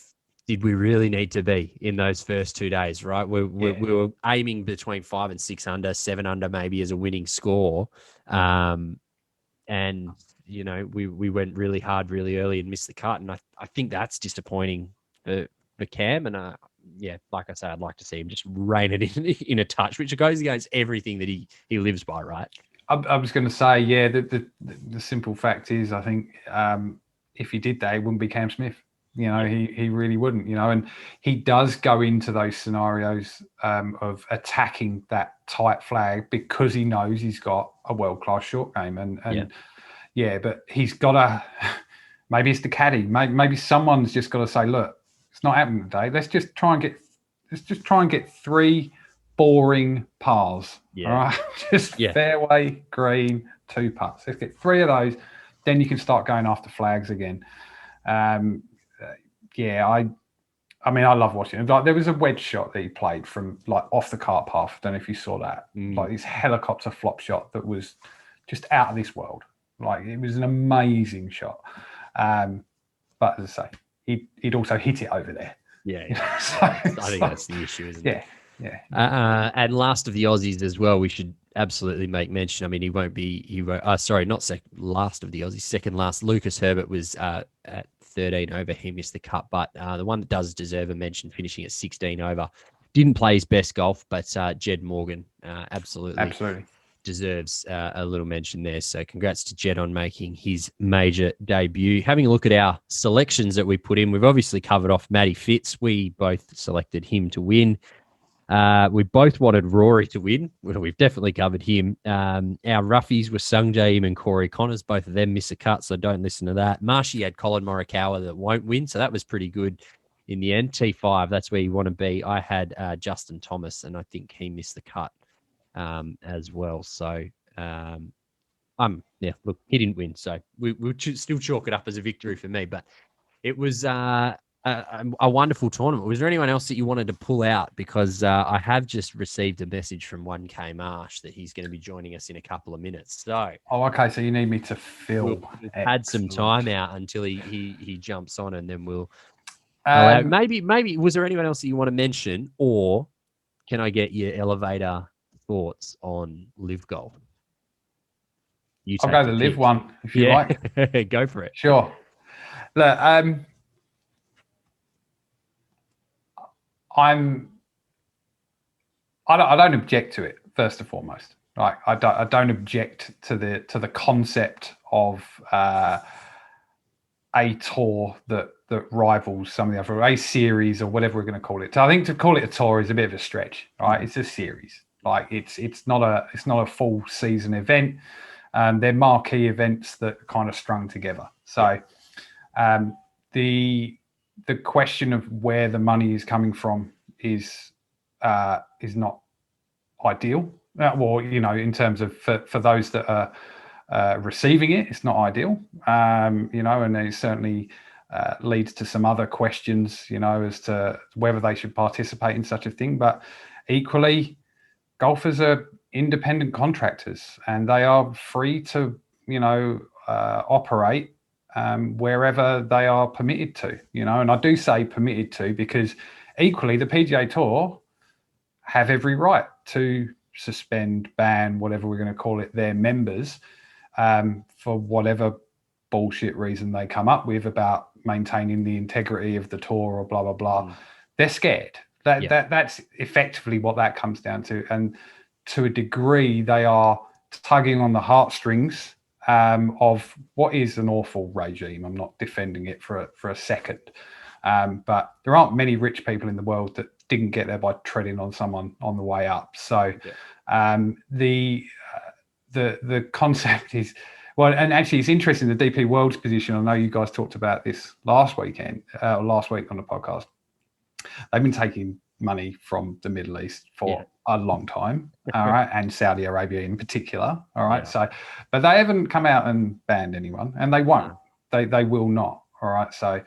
did we really need to be in those first 2 days, right? We were aiming between 5 and 6 under, 7 under maybe as a winning score. And, you know, we went really hard really early and missed the cut. And I think that's disappointing for Cam. And, yeah, like I say, I'd like to see him just rein it in a touch, which goes against everything that he lives by, right? I was going to say, yeah, the simple fact is, I think if he did that, it wouldn't be Cam Smith. You know, he really wouldn't, you know, and he does go into those scenarios of attacking that tight flag because he knows he's got a world-class short game. And yeah, but he's got to, maybe it's the caddy. Maybe someone's just got to say, look, it's not happening today. Let's just try and get 3 boring pars. Yeah. All right. Just fairway, green, 2 putts. Let's get 3 of those. Then you can start going after flags again. Yeah, I mean, I love watching it. Like, there was a wedge shot that he played from like off the cart path. I don't know if you saw that. Like this helicopter flop shot that was just out of this world. Like, it was an amazing shot. But as I say, he'd also hit it over there. Yeah. You know, I think that's the issue, isn't it? Yeah. And last of the Aussies as well, we should absolutely make mention. I mean, he won't. Sorry, not last of the Aussies, second last. Lucas Herbert was at 13 over. He missed the cut, but the one that does deserve a mention, finishing at 16 over. Didn't play his best golf, but Jed Morgan absolutely deserves a little mention there. So congrats to Jed on making his major debut. Having a look at our selections that we put in, we've obviously covered off Matty Fitz. We both selected him to win. We both wanted Rory to win. Well, we've definitely covered him. Our roughies were Sungjae Im and Corey Connors. Both of them miss a cut, so don't listen to that. Marshy had Colin Morikawa that won't win, so that was pretty good in the end. T5, that's where you want to be. I had Justin Thomas, and I think he missed the cut as well. So, look, he didn't win, so we'll still chalk it up as a victory for me. But it was a wonderful tournament. Was there anyone else that you wanted to pull out? Because I have just received a message from 1K Marsh that he's going to be joining us in a couple of minutes. So, okay. So you need me to fill. We'll add some time out until he jumps on, and then we'll maybe. Was there anyone else that you want to mention, or can I get your elevator thoughts on Live Golf? I'll go the Live one if you like. Go for it. Sure. Look, I don't object to it, first and foremost. Like I don't object to the concept of a tour that rivals some of the other, a series or whatever we're going to call it. So I think to call it a tour is a bit of a stretch, right? It's a series. Like it's not a full season event. They're marquee events that are kind of strung together. So the question of where the money is coming from is not ideal. Well, in terms of for those that are receiving it, it's not ideal. And it certainly leads to some other questions, as to whether they should participate in such a thing. But equally, golfers are independent contractors, and they are free to, operate wherever they are permitted to, and I do say permitted to because equally the PGA Tour have every right to suspend, ban, whatever we're going to call it, their members for whatever bullshit reason they come up with about maintaining the integrity of the tour or blah, blah, blah. They're scared. That's effectively what that comes down to. And to a degree, they are tugging on the heartstrings of what is an awful regime. I'm not defending it for a second. But there aren't many rich people in the world that didn't get there by treading on someone on the way up. So the concept is, well, and actually it's interesting, the DP World's position. I know you guys talked about this last week on the podcast. They've been taking money from the Middle East for a long time, all right, and Saudi Arabia in particular, all right. So, but they haven't come out and banned anyone, and they won't. They will not, all right. So,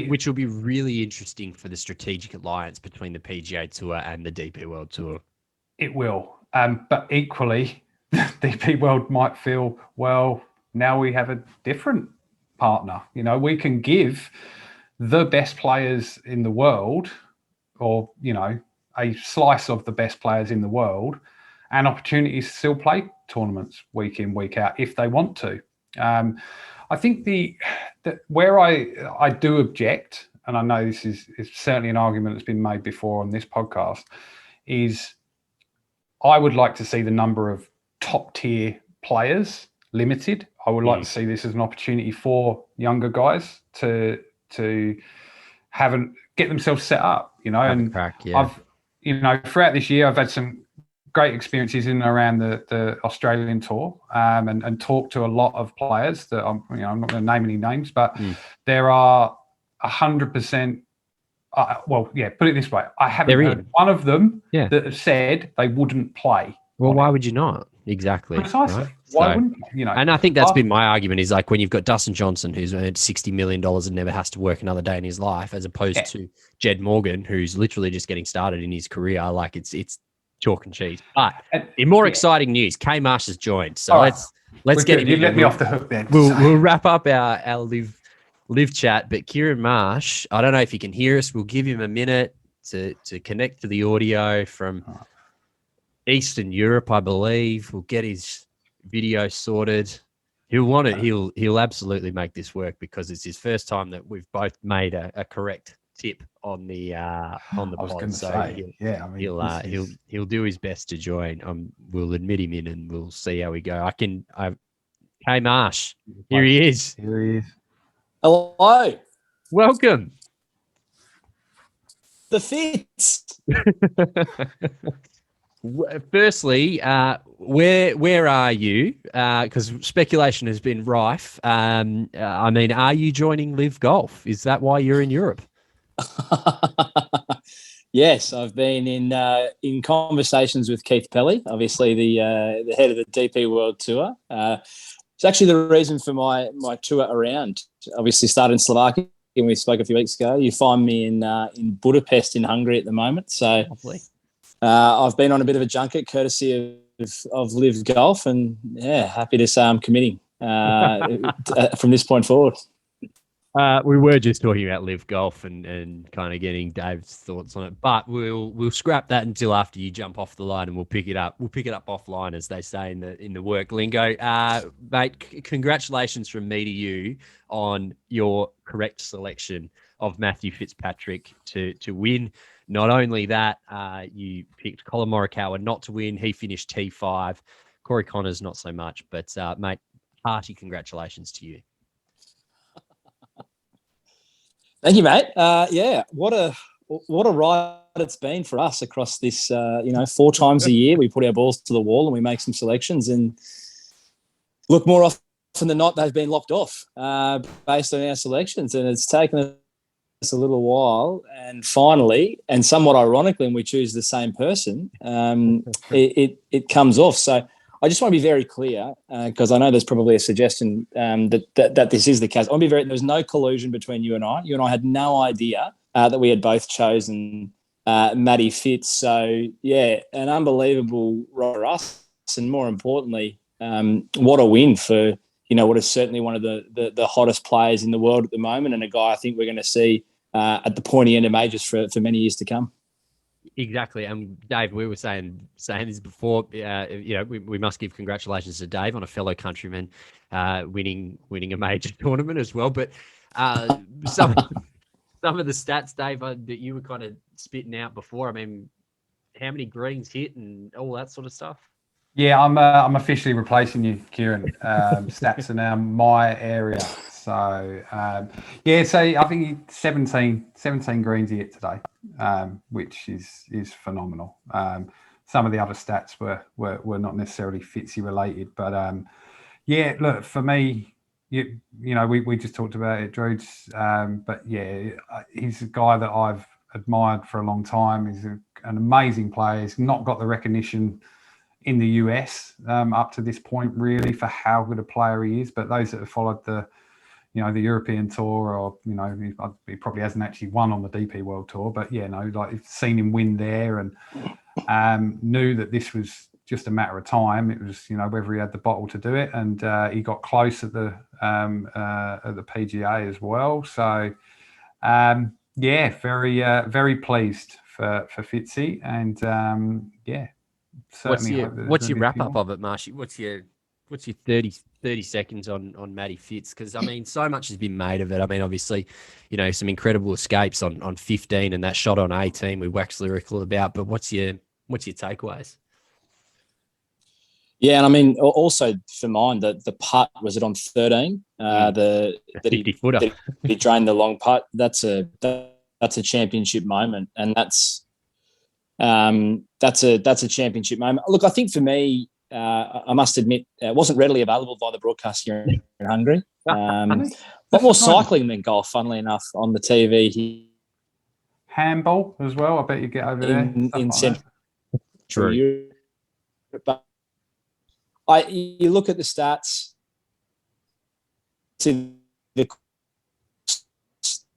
which will be really interesting for the strategic alliance between the PGA Tour and the DP World Tour. It will, but equally, the DP World might feel, well, now we have a different partner. We can give the best players in the world, or a slice of the best players in the world, and opportunities to still play tournaments week in, week out if they want to. I think where I do object, and I know this is certainly an argument that's been made before on this podcast, is I would like to see the number of top tier players limited. I would like to see this as an opportunity for younger guys to get themselves set up, and I've, throughout this year, I've had some great experiences in and around the Australian tour, and talked to a lot of players that I'm not going to name any names, but there are 100%. Put it this way: I haven't heard one of them that have said they wouldn't play. Well, why would you not? Exactly. Precisely. Right? Why wouldn't you? And I think that's been my argument, is like when you've got Dustin Johnson, who's earned $60 million and never has to work another day in his life, as opposed to Jed Morgan, who's literally just getting started in his career. Like it's chalk and cheese. But in more exciting news, K Marsh has joined. So let's get him. You let me off the hook then. We'll wrap up our live chat. But Kieran Marsh, I don't know if he can hear us. We'll give him a minute. to connect to the audio from Eastern Europe, I believe. We'll get his video sorted. He'll want it. He'll absolutely make this work because it's his first time that we've both made a correct tip on the pod. So he'll do his best to join. We'll admit him in and we'll see how we go. Hey Marsh, here he is. Hello, Welcome. the Fitz. Firstly, where are you? Because speculation has been rife. I mean, are you joining Live Golf? Is that why you're in Europe? Yes, I've been in conversations with Keith Pelly, obviously the head of the DP World Tour. It's actually the reason for my tour around. Obviously, started in Slovakia, and we spoke a few weeks ago. You find me in Budapest in Hungary at the moment. So I've been on a bit of a junket, courtesy of Live Golf, and happy to say I'm committing from this point forward. We were just talking about Live Golf and kind of getting Dave's thoughts on it, but we'll scrap that until after you jump off the line, and we'll pick it up. We'll pick it up offline, as they say in the work lingo. Mate, congratulations from me to you on your correct selection of Matthew Fitzpatrick to win. Not only that, you picked Colin Morikawa not to win. He finished T5. Corey Connors not so much, but mate, hearty congratulations to you. Thank you, mate. What a ride it's been for us across this. 4 times a year we put our balls to the wall and we make some selections, and look, more often than not they've been locked off based on our selections, and it's taken us a little while, and finally, and somewhat ironically, when we choose the same person, it comes off. So I just want to be very clear, because I know there's probably a suggestion that this is the case. I want to be very. There's no collusion between you and I. You and I had no idea that we had both chosen Matty Fitz. So yeah, an unbelievable ride for us, and more importantly, what a win for what is certainly one of the hottest players in the world at the moment, and a guy I think we're going to see at the pointy end of majors for many years to come. Exactly. And Dave, we were saying this before, we must give congratulations to Dave on a fellow countryman winning a major tournament as well. But some of the stats, Dave, that you were kind of spitting out before, I mean, how many greens hit and all that sort of stuff? Yeah, I'm officially replacing you, Kieran. Stats are now my area. So, so I think 17 greens he hit today, which is phenomenal. Some of the other stats were not necessarily Fitzy related, but look, for me, we just talked about it, Drudes, but yeah, he's a guy that I've admired for a long time. He's an amazing player. He's not got the recognition in the US up to this point, really, for how good a player he is. But those that have followed the European Tour, or he probably hasn't actually won on the DP World Tour, but seen him win there, and knew that this was just a matter of time. It was whether he had the bottle to do it, and he got close at the PGA as well. So very pleased for Fitzy, and What's your wrap up of it, Marshy? What's your 30 seconds on Matty Fitz? Because I mean, so much has been made of it. I mean, obviously, some incredible escapes on 15 and that shot on 18 we waxed lyrical about. But what's your takeaways? Yeah, and I mean, also for mine, the putt, was it on 13? The 50-footer. He drained the long putt. That's a championship moment, and that's a championship moment. Look, I think for me, I must admit, it wasn't readily available by the broadcast here in Hungary. But more cycling than golf, funnily enough, on the TV. Handball as well. I bet you get over there in Central Europe. But you look at the stats. To the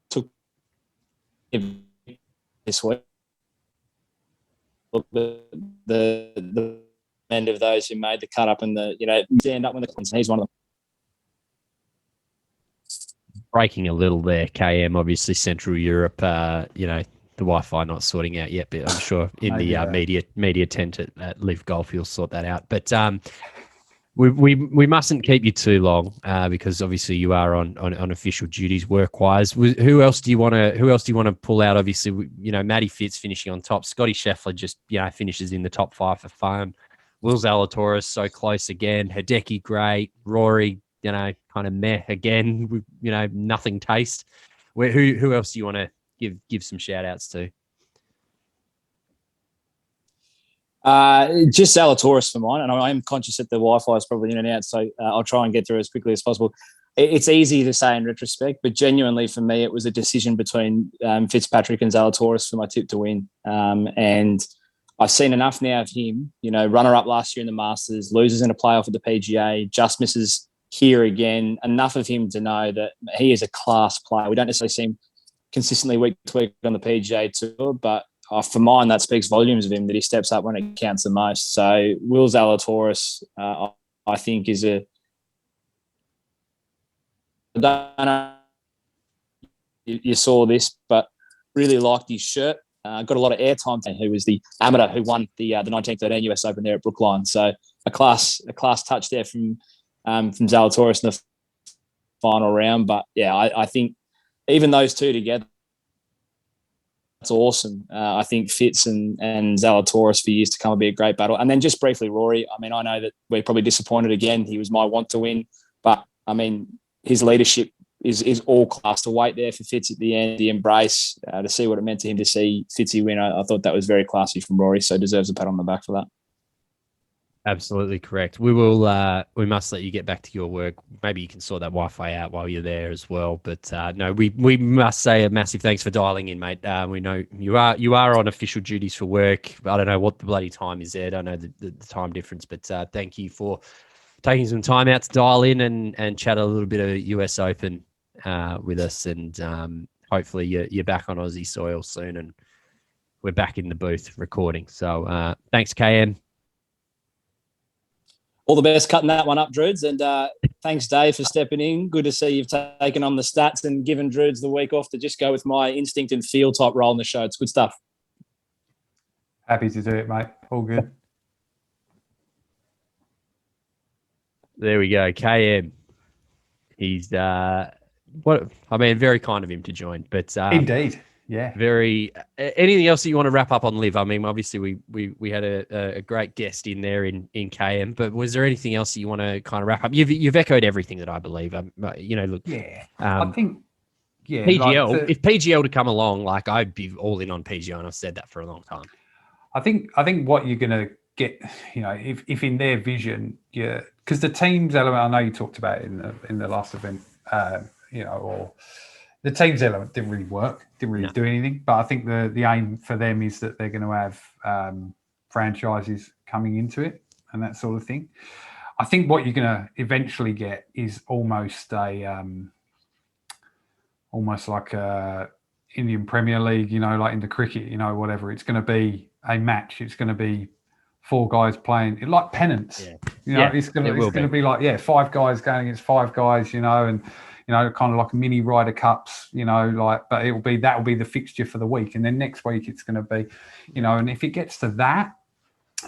took this week. Look, the end of those who made the cut up and stand up when he's one of them. Breaking a little there, KM, obviously Central Europe, Wi-Fi not sorting out yet, but I'm sure in the media tent at Live Golf you'll sort that out. But we mustn't keep you too long because obviously you are on official duties work-wise. Who else do you want to pull out? Obviously, Matty Fitz finishing on top. Scotty Scheffler just finishes in the top 5 for fun. Will Zalatoris so close again. Hideki great. Rory, kind of meh again. With nothing taste. Who else do you want to give some shout outs to? Just Zalatoris for mine, and I am conscious that the Wi-Fi is probably in and out, so I'll try and get through as quickly as possible. It's easy to say in retrospect, but genuinely for me, it was a decision between Fitzpatrick and Zalatoris for my tip to win. And I've seen enough now of him, runner-up last year in the Masters, loses in a playoff at the PGA, just misses here again. Enough of him to know that he is a class player. We don't necessarily see him consistently week to week on the PGA Tour, but for mine, that speaks volumes of him, that he steps up when it counts the most. So Will Zalatoris, I think, is I don't know you saw this, but really liked his shirt. Got a lot of airtime. Who was the amateur who won the 1913 US Open there at Brookline. So a class touch there from Zalatoris in the final round. But yeah, I think even those two together, that's awesome. I think Fitz and Zalatoris for years to come will be a great battle. And then just briefly, Rory. I mean, I know that we're probably disappointed again. He was my want to win, but I mean, his leadership is all class. To wait there for Fitz at the end, the embrace, to see what it meant to him to see Fitzy win. I thought that was very classy from Rory, so deserves a pat on the back for that. Absolutely correct. We must let you get back to your work. Maybe you can sort that Wi-Fi out while you're there as well. But no, we must say a massive thanks for dialing in, mate. We know you are on official duties for work. I don't know what the bloody time is there. I don't know the time difference, but thank you for taking some time out to dial in and chat a little bit of US Open with us. And hopefully you're back on Aussie soil soon and we're back in the booth recording. So thanks, KM. All the best cutting that one up, Druids. And thanks, Dave, for stepping in. Good to see you've taken on the stats and given Druids the week off to just go with my instinct and feel type role in the show. It's good stuff. Happy to do it, mate. All good. There we go. KM. He's very kind of him to join. But Indeed. Yeah. Very. Anything else that you want to wrap up on Liv? I mean, obviously we had a great guest in there in KM, but was there anything else that you want to kind of wrap up? You've echoed everything that I believe. Look. Yeah. I think. Yeah. PGL. If PGL to come along, I'd be all in on PGL, and I've said that for a long time. I think what you're gonna get, if in their vision, because the teams element, I know you talked about it in the last event, or. The team's element didn't really work, didn't really do anything. But I think the aim for them is that they're going to have franchises coming into it and that sort of thing. I think what you're going to eventually get is almost like a Indian Premier League, like in the cricket, whatever. It's going to be a match. It's going to be 4 guys playing like pennants. Yeah. It's going to be like 5 guys going against 5 guys, and. Kind of like mini Ryder Cups, but that will be the fixture for the week. And then next week it's going to be, and if it gets to that,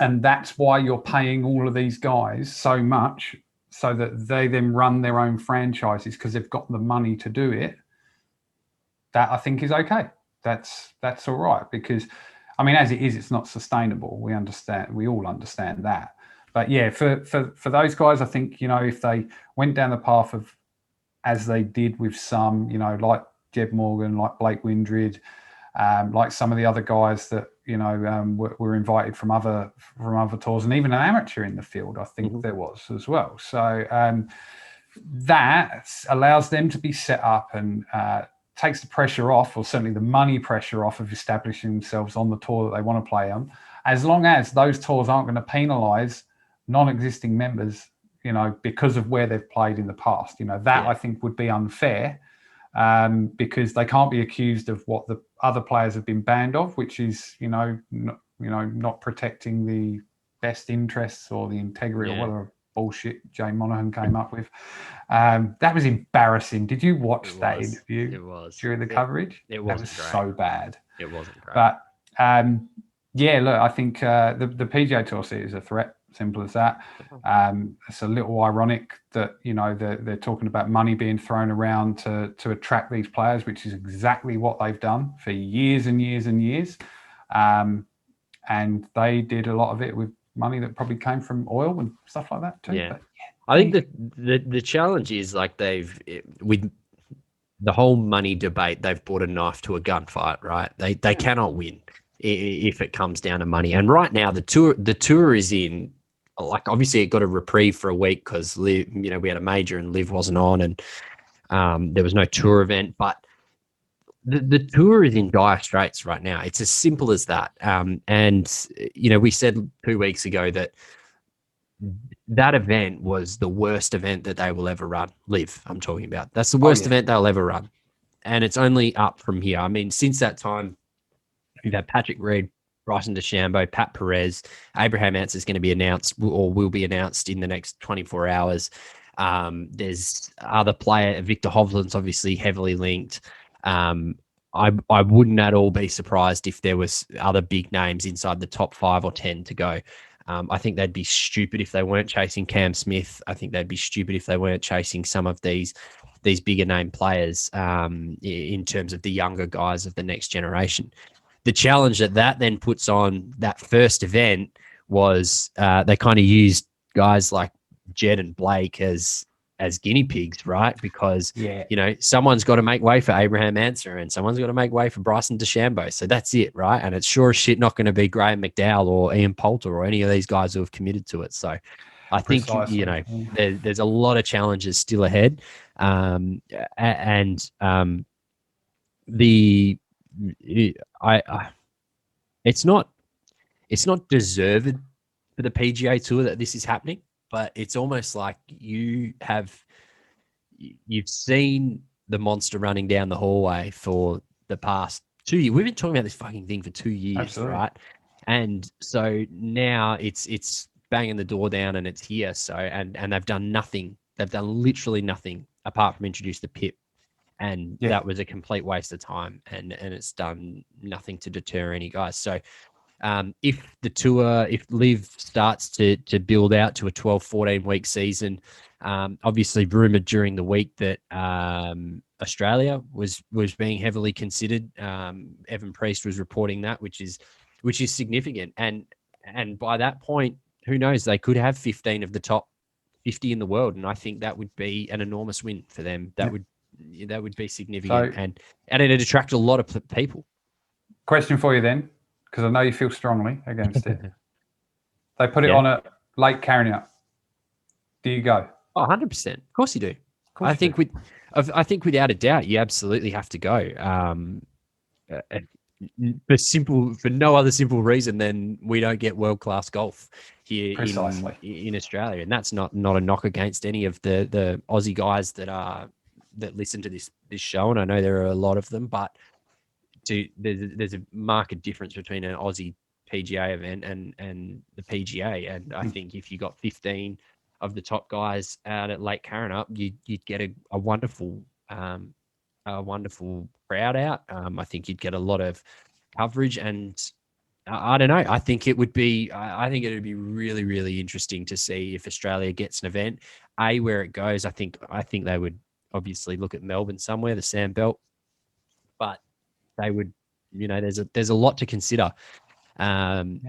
and that's why you're paying all of these guys so much so that they then run their own franchises because they've got the money to do it, that I think is okay. That's all right because, I mean, as it is, it's not sustainable. We all understand that. But yeah, for those guys, I think, if they went down the path of, as they did with some, like Jeb Morgan, like Blake Windred, like some of the other guys that, were invited from other tours, and even an amateur in the field, I think there was as well. So that allows them to be set up and takes the pressure off, or certainly the money pressure off of establishing themselves on the tour that they want to play on, as long as those tours aren't going to penalise non-existing members because of where they've played in the past. I think would be unfair because they can't be accused of what the other players have been banned of, which is, not protecting the best interests or the integrity or whatever bullshit Jay Monaghan came up with. That was embarrassing. Did you watch that interview? It was. During the coverage? It was so bad. It wasn't great. But yeah, look, I think the PGA Tour sees is a threat. Simple as that. It's a little ironic that they're talking about money being thrown around to attract these players, which is exactly what they've done for years and years and years. And they did a lot of it with money that probably came from oil and stuff like that too. Yeah. But, I think that the challenge is like with the whole money debate, they've brought a knife to a gunfight, right? They cannot win if it comes down to money. And right now the tour is in, like, obviously it got a reprieve for a week because we had a major and Liv wasn't on, and there was no tour event, but the tour is in dire straits right now. It's as simple as that. And we said 2 weeks ago that event was the worst event that they will ever run. Liv, I'm talking about. That's the worst event they'll ever run. And it's only up from here. I mean, since that time, we've had Patrick Reed, Bryson DeChambeau, Pat Perez, Abraham Answer is going to be announced or will be announced in the next 24 hours. There's other player, Victor Hovland's obviously heavily linked. I wouldn't at all be surprised if there was other big names inside the top 5 or 10 to go. I think they'd be stupid if they weren't chasing Cam Smith. I think they'd be stupid if they weren't chasing some of these bigger name players in terms of the younger guys of the next generation. The challenge that then puts on that first event was they kind of used guys like Jed and Blake as guinea pigs, right? Because someone's got to make way for Abraham Answer and someone's got to make way for Bryson DeChambeau. So that's it, right? And it's sure as shit not going to be Graham McDowell or Ian Poulter or any of these guys who have committed to it. So I think there's a lot of challenges still ahead, it's not deserved for the PGA Tour that this is happening, but it's almost like you've seen the monster running down the hallway for the past 2 years. We've been talking about this fucking thing for 2 years, Absolutely. Right? And so now it's banging the door down and it's here. So and they've done nothing. They've done literally nothing apart from introduce the PIP. And that was a complete waste of time, and it's done nothing to deter any guys. So if Liv starts to build out to a 12, 14-week season, obviously rumored during the week that Australia was being heavily considered. Evan Priest was reporting that, which is significant. And by that point, who knows? They could have 15 of the top 50 in the world, and I think that would be an enormous win for them. That would be significant, and it'd attract a lot of people. Question for you then, because I know you feel strongly against it. They put it on at Lake Carrignat. Do you go? Oh, 100%. Of course you do. I think without a doubt, you absolutely have to go. For no other simple reason than we don't get world-class golf here in Australia. And that's not a knock against any of the Aussie guys that listen to this show. And I know there are a lot of them, but there's a marked difference between an Aussie PGA event and the PGA. And I think if you got 15 of the top guys out at Lake Carrignat, you'd get a wonderful crowd out. I think you'd get a lot of coverage, and I don't know. I think it would be really, really interesting to see if Australia gets an event. Where it goes. I think they would obviously look at Melbourne somewhere, the Sand Belt, but they would, there's a lot to consider. And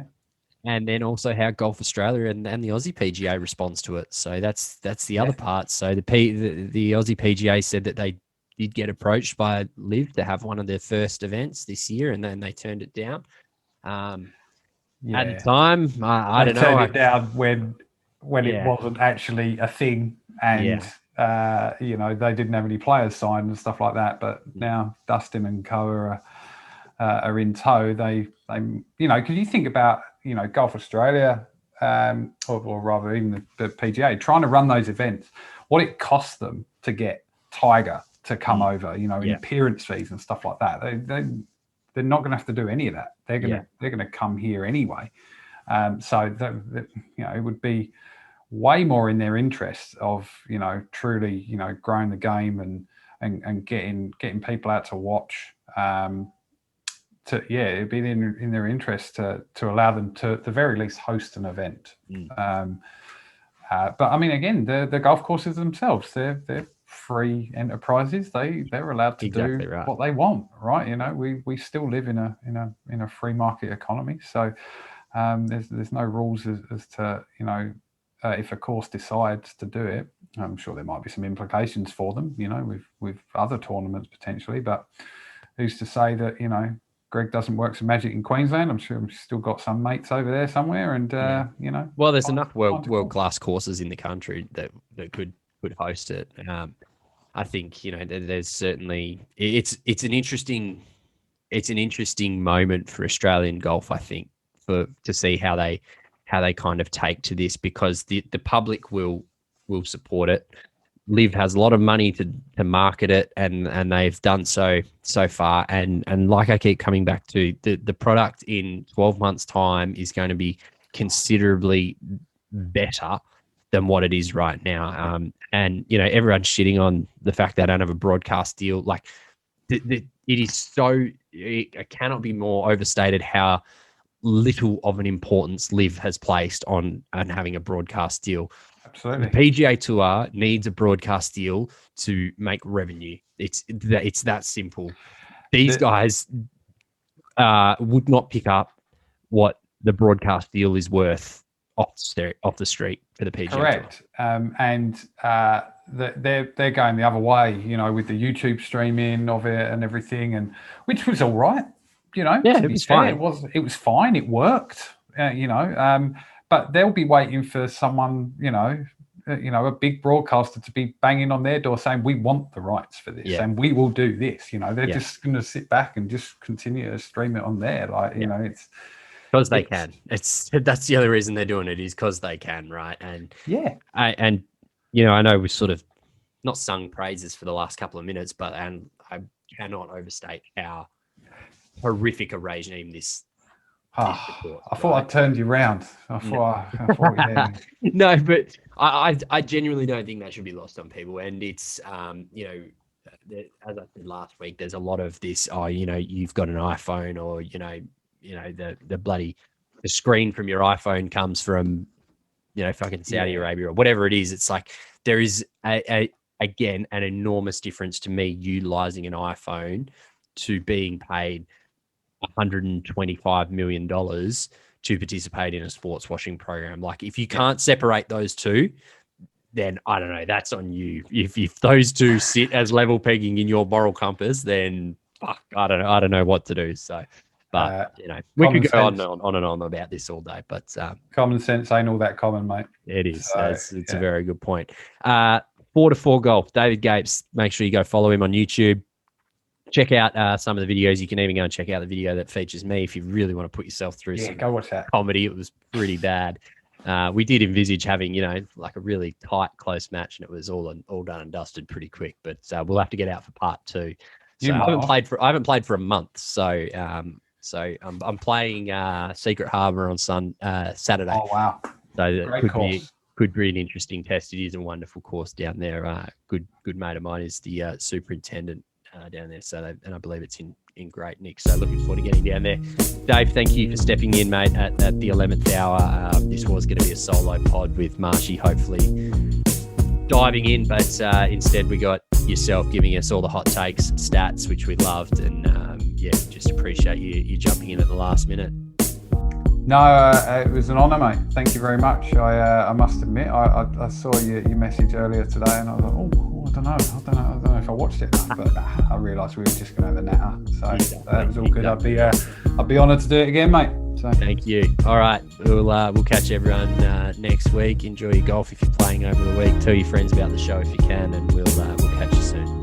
then also how Golf Australia and the Aussie PGA responds to it. So that's the other part. So the Aussie PGA said that they did get approached by Liv to have one of their first events this year, and then they turned it down. At the time, I don't know. Turned it down when it wasn't actually a thing, and they didn't have any players signed and stuff like that. But now Dustin and co are in tow. They because you think about Golf Australia, or rather even the PGA trying to run those events, what it costs them to get Tiger to come over, in appearance fees and stuff like that. They're not going to have to do any of that. They're going to come here anyway. So that it would be way more in their interest of truly growing the game and getting people out to watch. it'd be in their interest to allow them to at the very least host an event. But I mean, again, the golf courses themselves, they're free enterprises. They're allowed to do what they want, right? You know, we still live in a free market economy, so there's no rules as to, you know, if a course decides to do it. I'm sure there might be some implications for them, you know, with other tournaments potentially, but who's to say that, you know, Greg doesn't work some magic in Queensland? I'm sure we've still got some mates over there somewhere, and you know. Well, there's enough world class courses in the country that could host it. I think, you know, there's certainly it's an interesting moment for Australian golf. I think to see how they kind of take to this, because the public will support it. Liv has a lot of money to market it, and they've done so far. And like I keep coming back to, the product in 12 months' time is going to be considerably better than what it is right now. And you know, everyone's shitting on the fact they don't have a broadcast deal. Like it is so, it cannot be more overstated how little of an importance Liv has placed on having a broadcast deal. Absolutely. The PGA Tour needs a broadcast deal to make revenue. It's that simple. These guys would not pick up what the broadcast deal is worth off the street for the PGA Correct. Tour. And they're going the other way, you know, with the YouTube streaming of it and everything, and which was all right. You know, yeah, it was fine. It was fine. It worked. You know, but they'll be waiting for someone, you know, a big broadcaster to be banging on their door saying, "We want the rights for this, and we will do this." You know, they're just going to sit back and just continue to stream it on there, like you know, it's because they can. That's the other reason they're doing it, is because they can, right? And and you know, I know we sort of not sung praises for the last couple of minutes, but I cannot overstate how horrific a regime this. I thought I turned you round. I thought yeah. No, but I genuinely don't think that should be lost on people. And it's you know, as I said last week, there's a lot of this. Oh, you know, you've got an iPhone, or you know, the screen from your iPhone comes from, you know, fucking Saudi Arabia or whatever it is. It's like there is again an enormous difference to me utilizing an iPhone to being paid $125 million to participate in a sports washing program. Like, if you can't separate those two, then I don't know, that's on you. If those two sit as level pegging in your moral compass, then fuck, I don't know what to do. So, but you know, we could go on and on about this all day. But common sense ain't all that common, mate. It is. So, it's a very good point. ForetoFour Golf, David Gapes. Make sure you go follow him on YouTube. Check out some of the videos. You can even go and check out the video that features me if you really want to put yourself through some go watch that comedy. It was pretty bad. We did envisage having, you know, like a really tight, close match, and it was all done and dusted pretty quick. But we'll have to get out for part 2. So I haven't played for a month. So I'm playing Secret Harbour on Saturday. Oh wow! So great course. Could be an interesting test. It is a wonderful course down there. Good mate of mine is the superintendent down there, so and I believe it's in great nick. So looking forward to getting down there. Dave, thank you for stepping in, mate, at the 11th hour. This was going to be a solo pod with Marshy, hopefully diving in, but instead we got yourself giving us all the hot takes and stats, which we loved, and just appreciate you jumping in at the last minute. No, it was an honour, mate. Thank you very much. I must admit, I saw your message earlier today, and I was like, I don't know if I watched it, but I realised we were just going to have a natter. So that was all good. I'd be honoured to do it again, mate. So thank you. All right, we'll catch everyone next week. Enjoy your golf if you're playing over the week. Tell your friends about the show if you can, and we'll catch you soon.